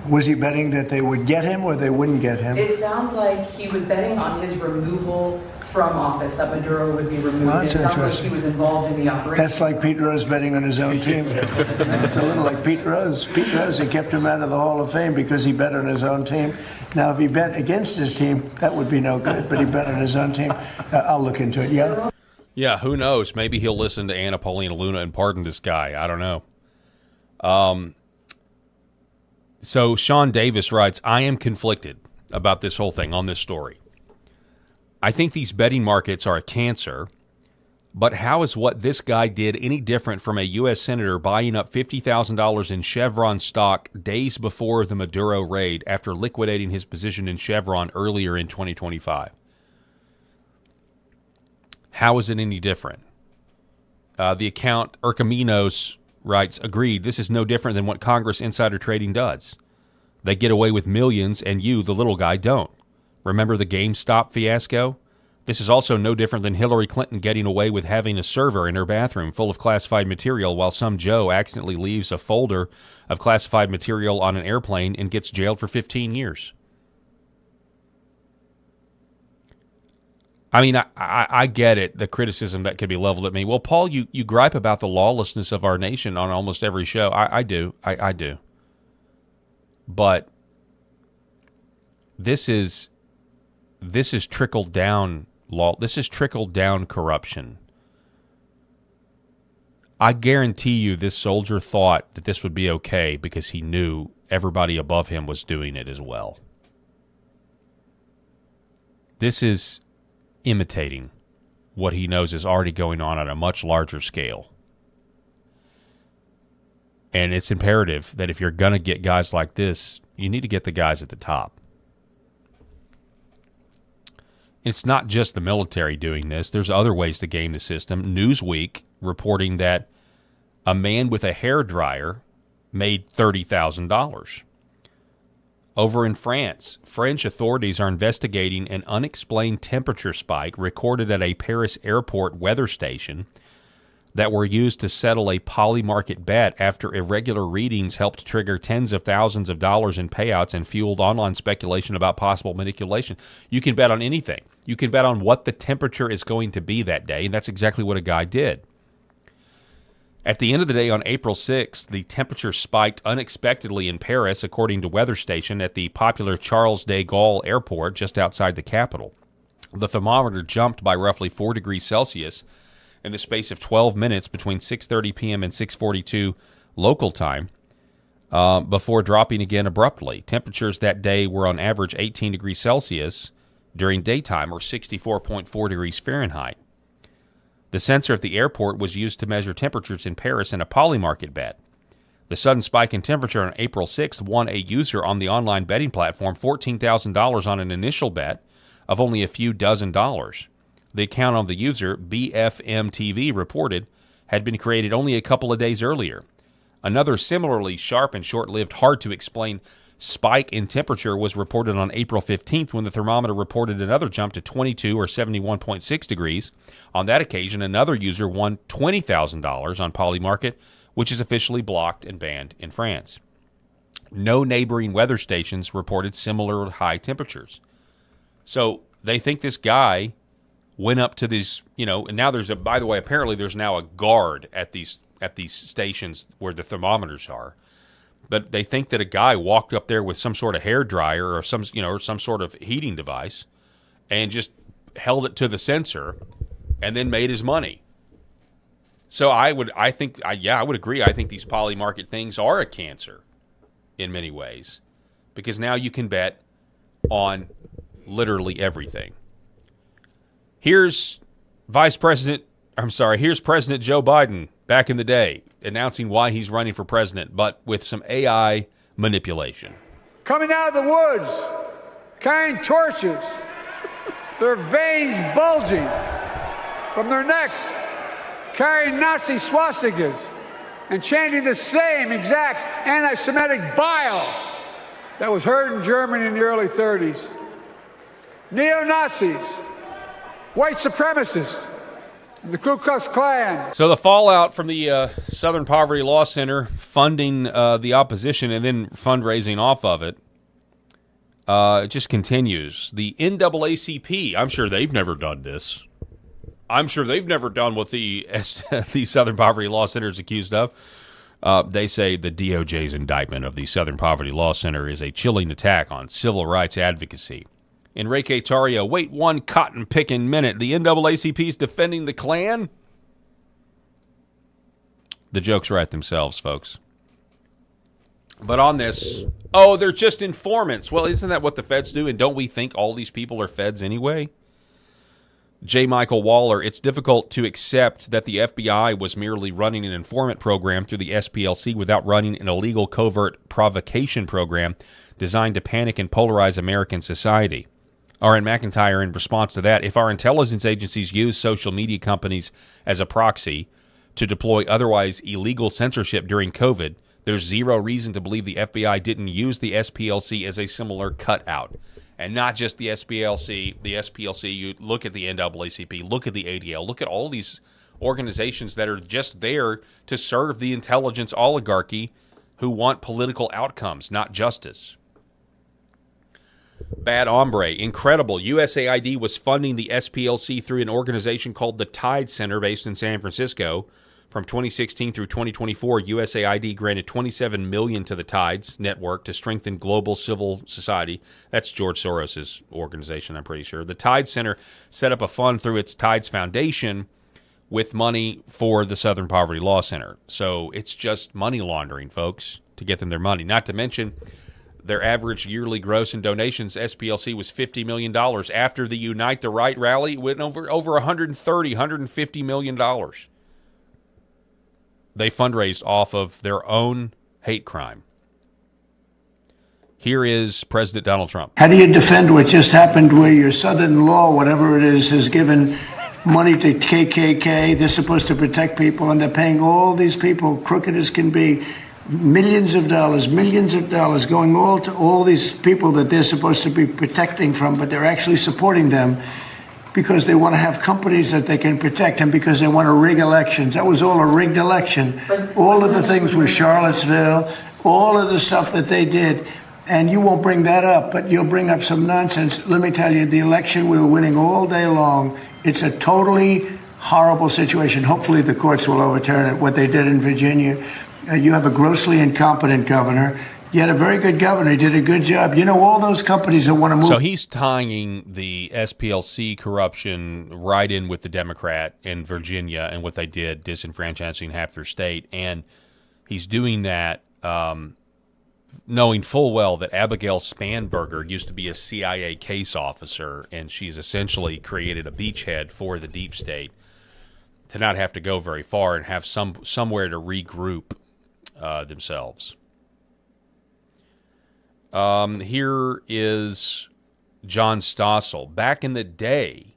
was he betting that they would get him or they wouldn't get him? It sounds like he was betting on his removal from office, that Maduro would be removed. Well, it sounds like he was involved in the operation. That's like Pete Rose betting on his own team. It's a little like Pete Rose. Pete Rose, they kept him out of the Hall of Fame because he bet on his own team. Now, if he bet against his team, that would be no good, but he bet on his own team. I'll look into it, yeah? Yeah, who knows? Maybe he'll listen to Anna Paulina Luna and pardon this guy. I don't know. So Sean Davis writes, I am conflicted about this whole thing on this story. I think these betting markets are a cancer, but how is what this guy did any different from a U.S. Senator buying up $50,000 in Chevron stock days before the Maduro raid after liquidating his position in Chevron earlier in 2025? How is it any different? The account Ercaminos writes, agreed, this is no different than what Congress insider trading does. They get away with millions and you, the little guy, don't. Remember the GameStop fiasco? This is also no different than Hillary Clinton getting away with having a server in her bathroom full of classified material while some Joe accidentally leaves a folder of classified material on an airplane and gets jailed for 15 years. I mean, I get it, the criticism that could be leveled at me. Well, Paul, you gripe about the lawlessness of our nation on almost every show. I do. But this is trickled down law. This is trickled down corruption. I guarantee you this soldier thought that this would be okay because he knew everybody above him was doing it as well. This is imitating what he knows is already going on a much larger scale. And it's imperative that if you're going to get guys like this, you need to get the guys at the top. It's not just the military doing this. There's other ways to game the system. Newsweek reporting that a man with a hairdryer made $30,000. Over in France, French authorities are investigating an unexplained temperature spike recorded at a Paris airport weather station that were used to settle a Polymarket bet after irregular readings helped trigger tens of thousands of dollars in payouts and fueled online speculation about possible manipulation. You can bet on anything. You can bet on what the temperature is going to be that day, and that's exactly what a guy did. At the end of the day on April 6th, the temperature spiked unexpectedly in Paris, according to Weather Station, at the popular Charles de Gaulle Airport just outside the capital. The thermometer jumped by roughly 4 degrees Celsius in the space of 12 minutes between 6:30 p.m. and 6:42 local time, before dropping again abruptly. Temperatures that day were on average 18 degrees Celsius during daytime, or 64.4 degrees Fahrenheit. The sensor at the airport was used to measure temperatures in Paris in a Polymarket bet. The sudden spike in temperature on April 6th won a user on the online betting platform $14,000 on an initial bet of only a few dozen dollars. The account on the user, BFM-TV, reported had been created only a couple of days earlier. Another similarly sharp and short-lived, hard-to-explain spike in temperature was reported on April 15th when the thermometer reported another jump to 22 or 71.6 degrees. On that occasion, another user won $20,000 on Polymarket, which is officially blocked and banned in France. No neighboring weather stations reported similar high temperatures. So they think this guy went up to these, and now there's by the way, apparently there's now a guard at these stations where the thermometers are. But they think that a guy walked up there with some sort of hairdryer or some sort of heating device and just held it to the sensor and then made his money. So I would agree. I think these Polymarket things are a cancer in many ways, because now you can bet on literally everything. Here's President Joe Biden back in the day announcing why he's running for president, but with some AI manipulation. Coming out of the woods, carrying torches, their veins bulging from their necks, carrying Nazi swastikas, and chanting the same exact anti-Semitic bile that was heard in Germany in the early 30s. Neo-Nazis, white supremacists, the Ku Klux Klan. So the fallout from the Southern Poverty Law Center funding the opposition and then fundraising off of it just continues. The NAACP, I'm sure they've never done this. I'm sure they've never done what the Southern Poverty Law Center is accused of. They say the DOJ's indictment of the Southern Poverty Law Center is a chilling attack on civil rights advocacy. Enrique Tarrio, wait one cotton-picking minute. The NAACP's defending the Klan? The jokes write themselves, folks. But on this, they're just informants. Well, isn't that what the feds do? And don't we think all these people are feds anyway? J. Michael Waller, it's difficult to accept that the FBI was merely running an informant program through the SPLC without running an illegal covert provocation program designed to panic and polarize American society. R.N. McIntyre, in response to that, if our intelligence agencies use social media companies as a proxy to deploy otherwise illegal censorship during COVID, there's zero reason to believe the FBI didn't use the SPLC as a similar cutout. And not just the SPLC. The SPLC, you look at the NAACP, look at the ADL, look at all these organizations that are just there to serve the intelligence oligarchy who want political outcomes, not justice. Bad hombre. Incredible. USAID was funding the SPLC through an organization called the Tide Center based in San Francisco. From 2016 through 2024, USAID granted $27 million to the Tides network to strengthen global civil society. That's George Soros' organization, I'm pretty sure. The Tide Center set up a fund through its Tides Foundation with money for the Southern Poverty Law Center. So it's just money laundering, folks, to get them their money. Not to mention their average yearly gross in donations, SPLC, was $50 million. After the Unite the Right rally, it went over $150 million. They fundraised off of their own hate crime. Here is President Donald Trump. How do you defend what just happened where your southern law, whatever it is, has given money to KKK? They're supposed to protect people, and they're paying all these people, crooked as can be, millions of dollars going all to all these people that they're supposed to be protecting from, but they're actually supporting them because they want to have companies that they can protect and because they want to rig elections. That was all a rigged election. All of the things with Charlottesville, all of the stuff that they did, and you won't bring that up, but you'll bring up some nonsense. Let me tell you, the election we were winning all day long. It's a totally horrible situation. Hopefully the courts will overturn it, what they did in Virginia. You have a grossly incompetent governor. You had a very good governor. He did a good job. You know, all those companies that want to move. So he's tying the SPLC corruption right in with the Democrat in Virginia and what they did, disenfranchising half their state. And he's doing that knowing full well that Abigail Spanberger used to be a CIA case officer, and she's essentially created a beachhead for the deep state to not have to go very far and have somewhere to regroup themselves. Here is John Stossel. Back in the day,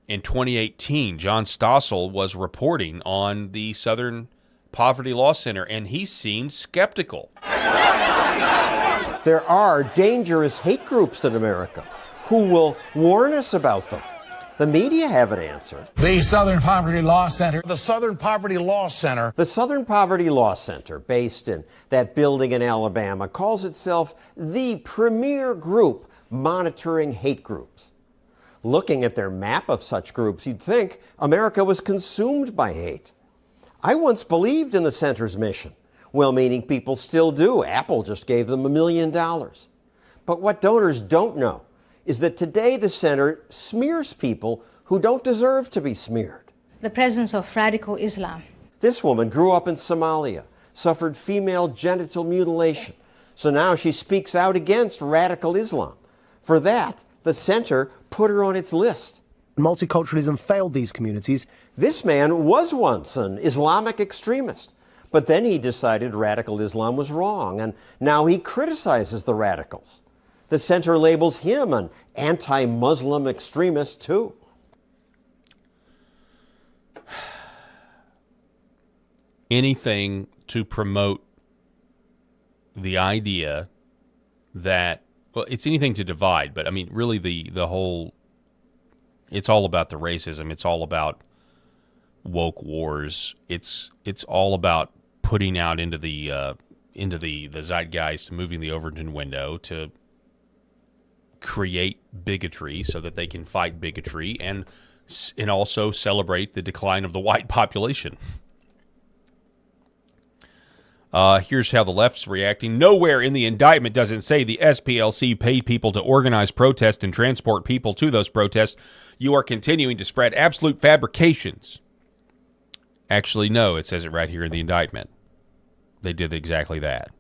in 2018, John Stossel was reporting on the Southern Poverty Law Center, and he seemed skeptical. There are dangerous hate groups in America. Who will warn us about them? The media haven't answered. The Southern Poverty Law Center. The Southern Poverty Law Center. The Southern Poverty Law Center, based in that building in Alabama, calls itself the premier group monitoring hate groups. Looking at their map of such groups, you'd think America was consumed by hate. I once believed in the center's mission. Well-meaning people still do. Apple just gave them $1 million. But what donors don't know is that today the center smears people who don't deserve to be smeared. The presence of radical Islam. This woman grew up in Somalia, suffered female genital mutilation, so now she speaks out against radical Islam. For that, the center put her on its list. Multiculturalism failed these communities. This man was once an Islamic extremist, but then he decided radical Islam was wrong, and now he criticizes the radicals. The center labels him an anti-Muslim extremist, too. Anything to promote the idea that, well, it's anything to divide, but I mean, really the whole, it's all about the racism. It's all about woke wars. It's all about putting out into the zeitgeist, moving the Overton window to create bigotry so that they can fight bigotry and also celebrate the decline of the white population. Here's how the left's reacting. Nowhere in the indictment does it say the SPLC paid people to organize protests and transport people to those protests. You are continuing to spread absolute fabrications. Actually, no, it says it right here in the indictment. They did exactly that.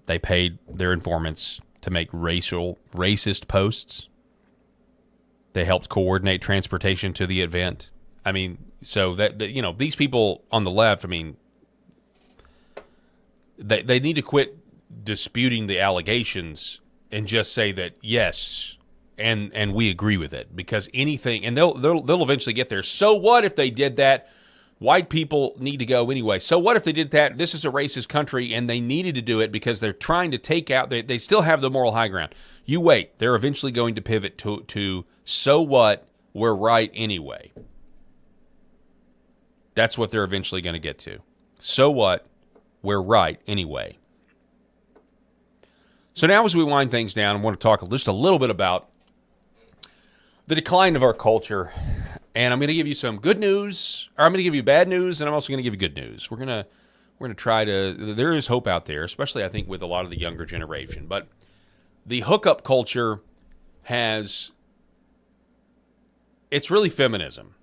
They paid their informants to make racist posts. They helped coordinate transportation to the event. I mean, so that these people on the left, I mean, they need to quit disputing the allegations and just say that yes, and we agree with it, because anything, and they'll eventually get there. So what if they did that? White people need to go anyway. So what if they did that? This is a racist country, and they needed to do it because they're trying to take out, they still have the moral high ground. You wait. They're eventually going to pivot to so what? We're right anyway. That's what they're eventually going to get to. So what? We're right anyway. So now as we wind things down, I want to talk just a little bit about the decline of our culture. And I'm going to give you some good news, or I'm going to give you bad news, and I'm also going to give you good news. We're going to try to, there is hope out there, especially I think with a lot of the younger generation. But the hookup culture it's really feminism.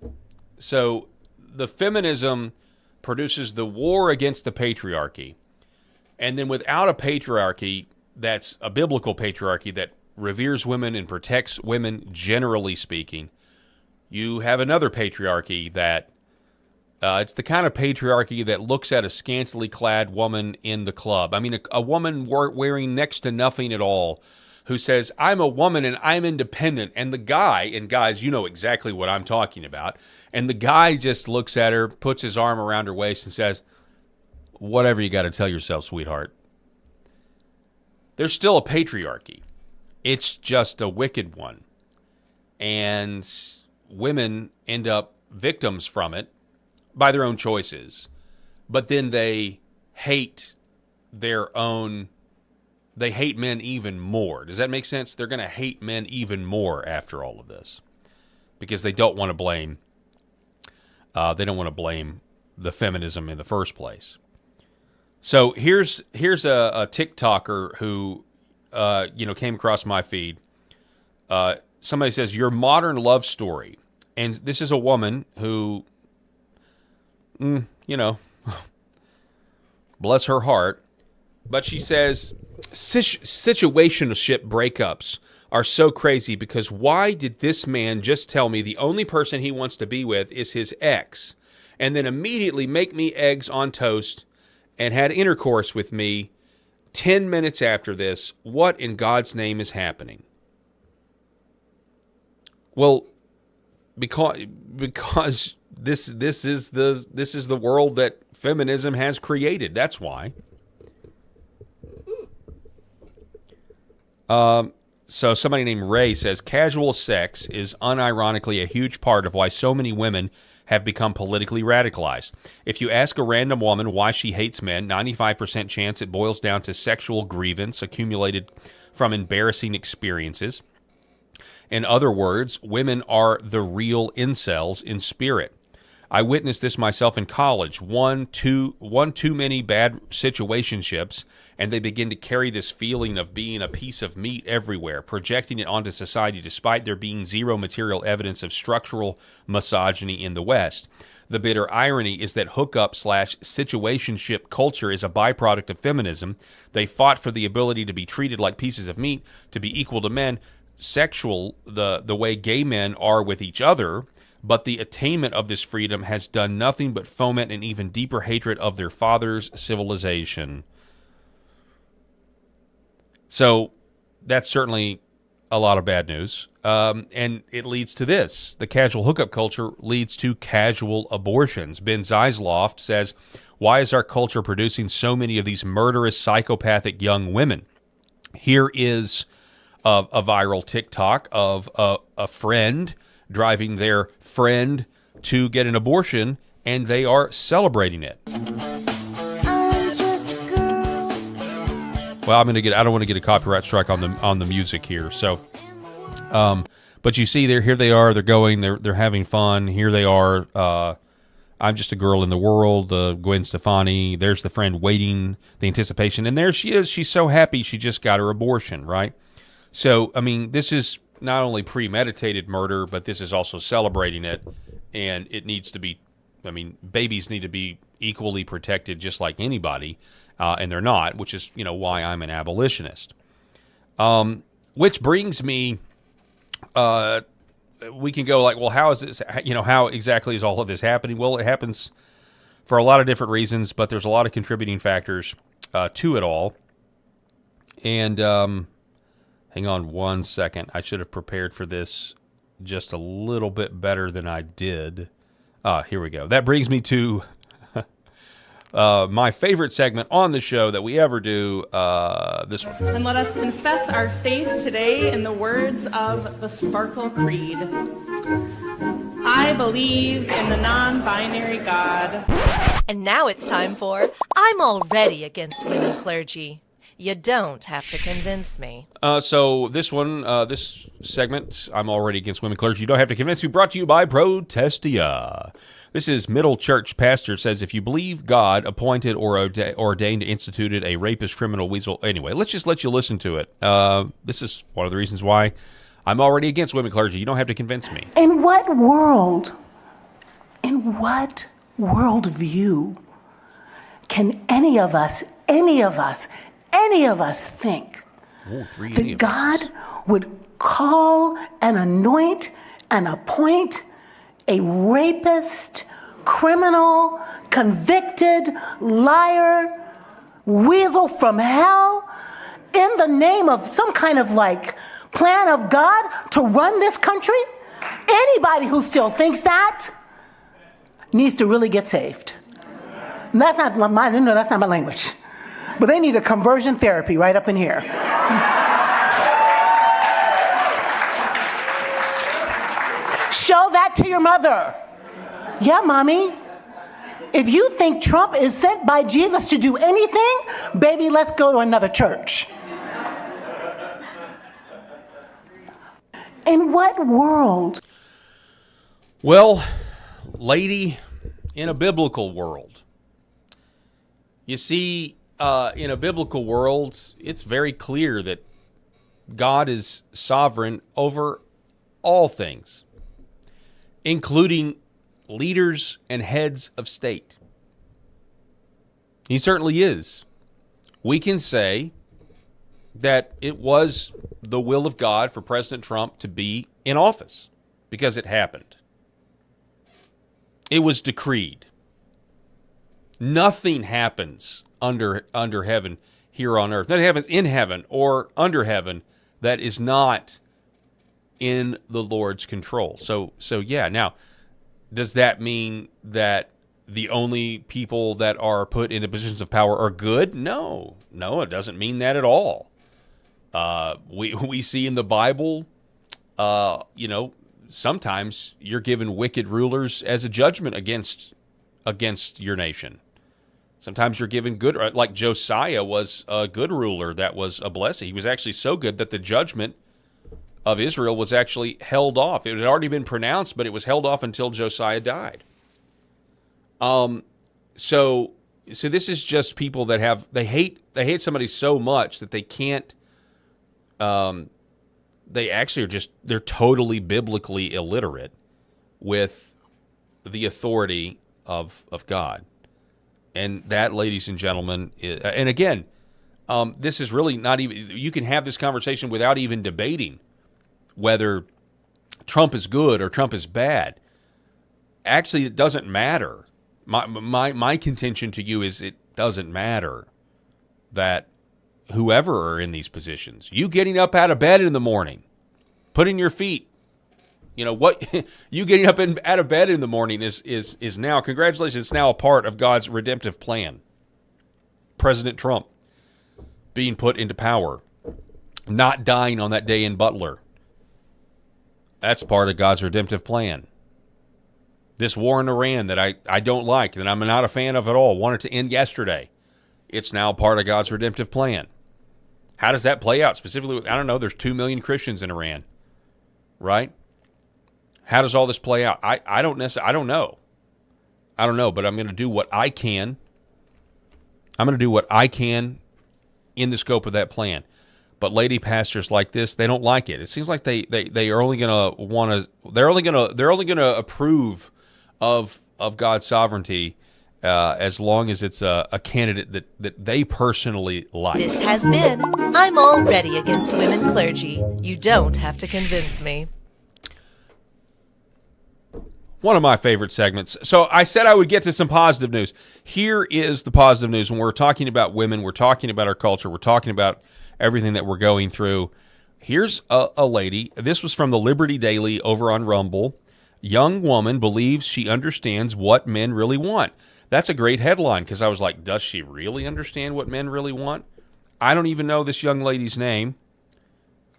So the feminism produces the war against the patriarchy. And then without a patriarchy, that's a biblical patriarchy that reveres women and protects women, generally speaking, you have another patriarchy that it's the kind of patriarchy that looks at a scantily clad woman in the club. I mean, a woman wearing next to nothing at all who says, I'm a woman and I'm independent. And the guy, and guys, you know exactly what I'm talking about. And the guy just looks at her, puts his arm around her waist and says, whatever you got to tell yourself, sweetheart. There's still a patriarchy. It's just a wicked one. And women end up victims from it by their own choices. But then they hate men even more. Does that make sense? They're going to hate men even more after all of this. because they don't want to blame. They don't want to blame the feminism in the first place. So here's a TikToker who came across my feed. Somebody says, your modern love story. And this is a woman who, bless her heart. But she says, situationship breakups are so crazy because why did this man just tell me the only person he wants to be with is his ex and then immediately make me eggs on toast and had intercourse with me 10 minutes after this? What in God's name is happening? Well, because this is the world that feminism has created. That's why. So somebody named Ray says casual sex is unironically a huge part of why so many women have become politically radicalized. If you ask a random woman why she hates men, 95% chance it boils down to sexual grievance accumulated from embarrassing experiences. In other words, women are the real incels in spirit. I witnessed this myself in college. One too many bad situationships, and they begin to carry this feeling of being a piece of meat everywhere, projecting it onto society despite there being zero material evidence of structural misogyny in the West. The bitter irony is that hookup/situationship culture is a byproduct of feminism. They fought for the ability to be treated like pieces of meat, to be equal to men, sexual the way gay men are with each other, but the attainment of this freedom has done nothing but foment an even deeper hatred of their father's civilization. So that's certainly a lot of bad news. And it leads to this. The casual hookup culture leads to casual abortions. Ben Zeisloft says, why is our culture producing so many of these murderous, psychopathic young women? Here is a viral TikTok of a friend driving their friend to get an abortion, and they are celebrating it. Well, I don't want to get a copyright strike on the music here. So, but you see, here they are. They're going. They're having fun. Here they are. I'm just a girl in the world. Gwen Stefani. There's the friend waiting, the anticipation, and there she is. She's so happy she just got her abortion. Right. So, I mean, this is not only premeditated murder, but this is also celebrating it, and it needs to be. I mean, babies need to be equally protected, just like anybody. And they're not, which is, why I'm an abolitionist. Which brings me, we can go like, well, how is this, how exactly is all of this happening? Well, it happens for a lot of different reasons, but there's a lot of contributing factors to it all. And hang on one second. I should have prepared for this just a little bit better than I did. Here we go. That brings me to my favorite segment on the show that we ever do, this one. And let us confess our faith today in the words of the Sparkle Creed. I believe in the non-binary God. And now it's time for I'm Already Against Women Clergy. You don't have to convince me. So this one, this segment, I'm Already Against Women Clergy, you don't have to convince me, brought to you by Protestia. This is Middle Church Pastor says, if you believe God appointed or ordained, instituted a rapist, criminal, weasel. Anyway, let's just let you listen to it. This is one of the reasons why I'm already against women clergy. You don't have to convince me. In what worldview can any of us think that God would call and anoint and appoint a rapist, criminal, convicted, liar, weasel from hell in the name of some kind of plan of God to run this country? Anybody who still thinks that needs to really get saved. And that's not my language. But they need a conversion therapy right up in here. Show that to your mother. Yeah, mommy. If you think Trump is sent by Jesus to do anything, baby, let's go to another church. In what world? Well, lady, in a biblical world, you see, in a biblical world, it's very clear that God is sovereign over all things, including leaders and heads of state. He certainly is. We can say that it was the will of God for President Trump to be in office because it happened. It was decreed. Nothing happens under heaven here on earth. Nothing happens in heaven or under heaven that is not in the Lord's control. So yeah. Now, does that mean that the only people that are put into positions of power are good? No, it doesn't mean that at all. We see in the Bible, sometimes you're given wicked rulers as a judgment against your nation. Sometimes you're given good, like Josiah was a good ruler that was a blessing. He was actually so good that the judgment of Israel was actually held off. It had already been pronounced, but it was held off until Josiah died. So this is just people that they hate somebody so much that they can't. They actually they're totally biblically illiterate with the authority of God. And that, ladies and gentlemen, and again, this is really not even, you can have this conversation without even debating whether Trump is good or Trump is bad. Actually, it doesn't matter. My contention to you is it doesn't matter that whoever are in these positions, you getting up out of bed in the morning, putting your feet, you getting up out of bed in the morning is now, congratulations, it's now a part of God's redemptive plan. President Trump being put into power, not dying on that day in Butler. That's part of God's redemptive plan. This war in Iran that I don't like, that I'm not a fan of at all, wanted to end yesterday. It's now part of God's redemptive plan. How does that play out? Specifically, I don't know, there's 2 million Christians in Iran, right? How does all this play out? I don't know. I don't know, but I'm going to do what I can. I'm going to do what I can in the scope of that plan. But lady pastors like this, they don't like it. It seems like they are only going to want to. They're only going to approve of God's sovereignty as long as it's a candidate that they personally like. This has been I'm Already Against Women Clergy. You don't have to convince me. One of my favorite segments. So I said I would get to some positive news. Here is the positive news. When we're talking about women, we're talking about our culture, we're talking about everything that we're going through. Here's a lady. This was from the Liberty Daily over on Rumble. Young woman believes she understands what men really want. That's a great headline because I was like, does she really understand what men really want? I don't even know this young lady's name,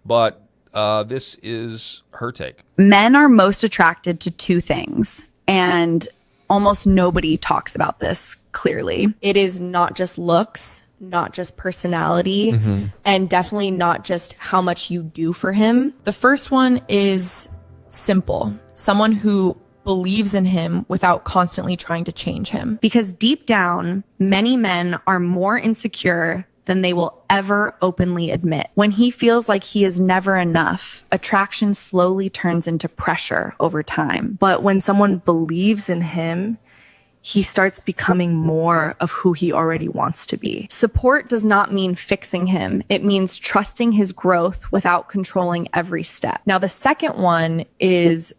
but this is her take. Men are most attracted to two things, and almost nobody talks about this clearly. It is not just looks, not just personality, and definitely not just how much you do for him. The first one is simple. Someone who believes in him without constantly trying to change him. Because deep down, many men are more insecure than they will ever openly admit. When he feels like he is never enough, attraction slowly turns into pressure over time. But when someone believes in him, he starts becoming more of who he already wants to be. Support does not mean fixing him. It means trusting his growth without controlling every step. Now, the second one is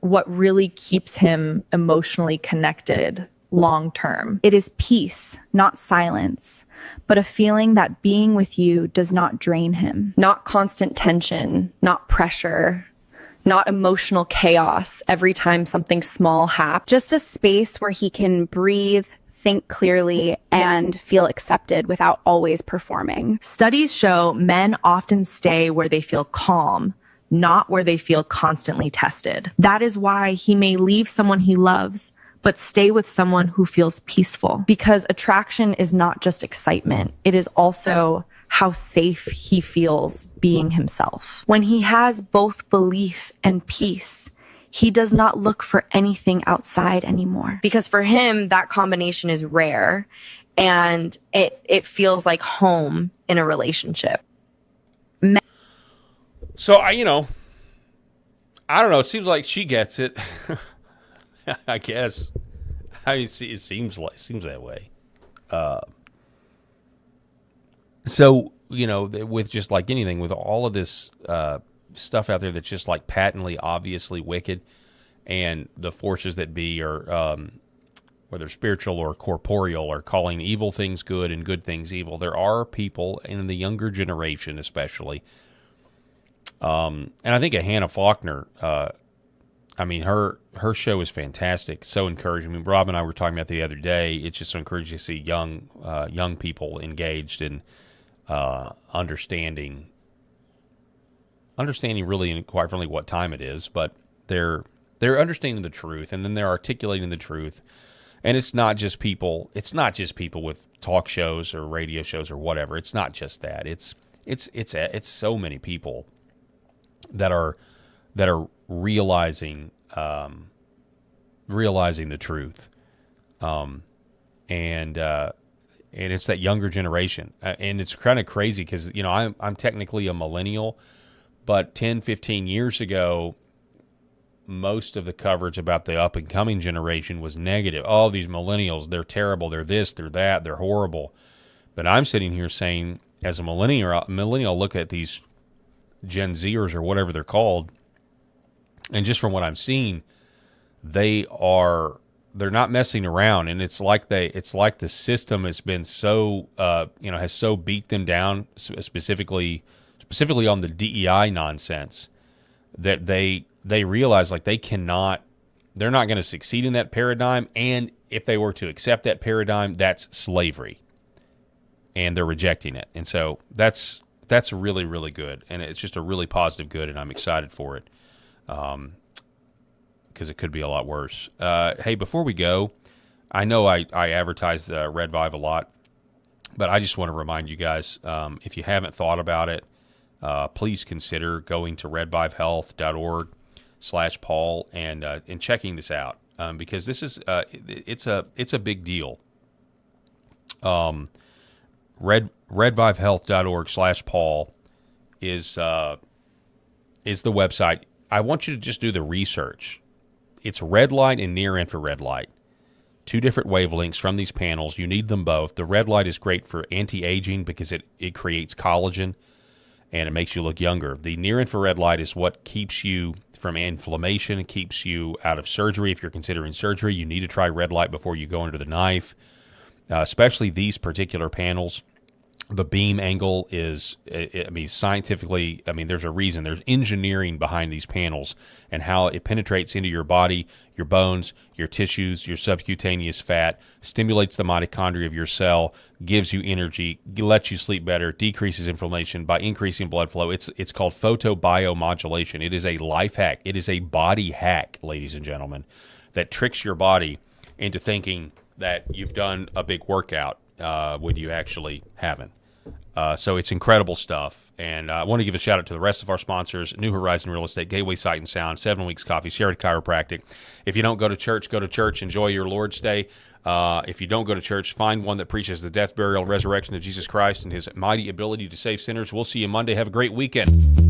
what really keeps him emotionally connected long term. It is peace, not silence, but a feeling that being with you does not drain him. Not constant tension, not pressure, not emotional chaos every time something small happens. Just a space where he can breathe, think clearly, and feel accepted without always performing. Studies show men often stay where they feel calm, not where they feel constantly tested. That is why he may leave someone he loves, but stay with someone who feels peaceful. Because attraction is not just excitement. It is also how safe he feels being himself. When he has both belief and peace, he does not look for anything outside anymore. Because for him, that combination is rare and it feels like home in a relationship. So, I don't know. It seems like she gets it. I guess. It seems that way. So, with just like anything, with all of this stuff out there that's just like patently, obviously wicked, and the forces that be are, whether spiritual or corporeal, are calling evil things good and good things evil. There are people, in the younger generation especially, and I think Hannah Faulkner, her show is fantastic, so encouraging. I mean, Rob and I were talking about the other day. It's just so encouraging to see young people engaged in understanding really, and quite frankly, what time it is. But they're understanding the truth, and then they're articulating the truth. And it's not just people. It's not just people with talk shows or radio shows or whatever. It's not just that. It's so many people that are realizing the truth, and it's that younger generation, and it's kind of crazy because I'm technically a millennial, but 10, 15 years ago, most of the coverage about the up and coming generation was negative. Oh, these millennials, they're terrible. They're this, they're that, they're horrible. But I'm sitting here saying, as a millennial, look at these Gen Zers or whatever they're called, and just from what I'm seeing, they're not messing around, and it's like the system has been so has so beat them down, specifically on the DEI nonsense, that they realize like they're not going to succeed in that paradigm, and if they were to accept that paradigm, that's slavery, and they're rejecting it. And so that's really, really good, and it's just a really positive good, and I'm excited for it, because it could be a lot worse. Hey, before we go, I know I advertise the Red Vive a lot, but I just want to remind you guys, if you haven't thought about it, please consider going to redvivehealth.org/Paul and checking this out, because this is it's a big deal. Redvivehealth.org/Paul is the website. I want you to just do the research. It's red light and near infrared light. 2 different wavelengths from these panels. You need them both. The red light is great for anti-aging because it creates collagen and it makes you look younger. The near infrared light is what keeps you from inflammation. It keeps you out of surgery. If you're considering surgery, you need to try red light before you go under the knife, especially these particular panels. The beam angle is, scientifically, there's a reason. There's engineering behind these panels and how it penetrates into your body, your bones, your tissues, your subcutaneous fat, stimulates the mitochondria of your cell, gives you energy, lets you sleep better, decreases inflammation by increasing blood flow. It's called photobiomodulation. It is a life hack. It is a body hack, ladies and gentlemen, that tricks your body into thinking that you've done a big workout when you actually haven't. So it's incredible stuff. And I want to give a shout out to the rest of our sponsors: New Horizon Real Estate, Gateway Sight and Sound, 7 Weeks Coffee, Sheridan Chiropractic. If you don't go to church, go to church. Enjoy your Lord's Day. If you don't go to church, find one that preaches the death, burial, and resurrection of Jesus Christ and his mighty ability to save sinners. We'll see you Monday. Have a great weekend.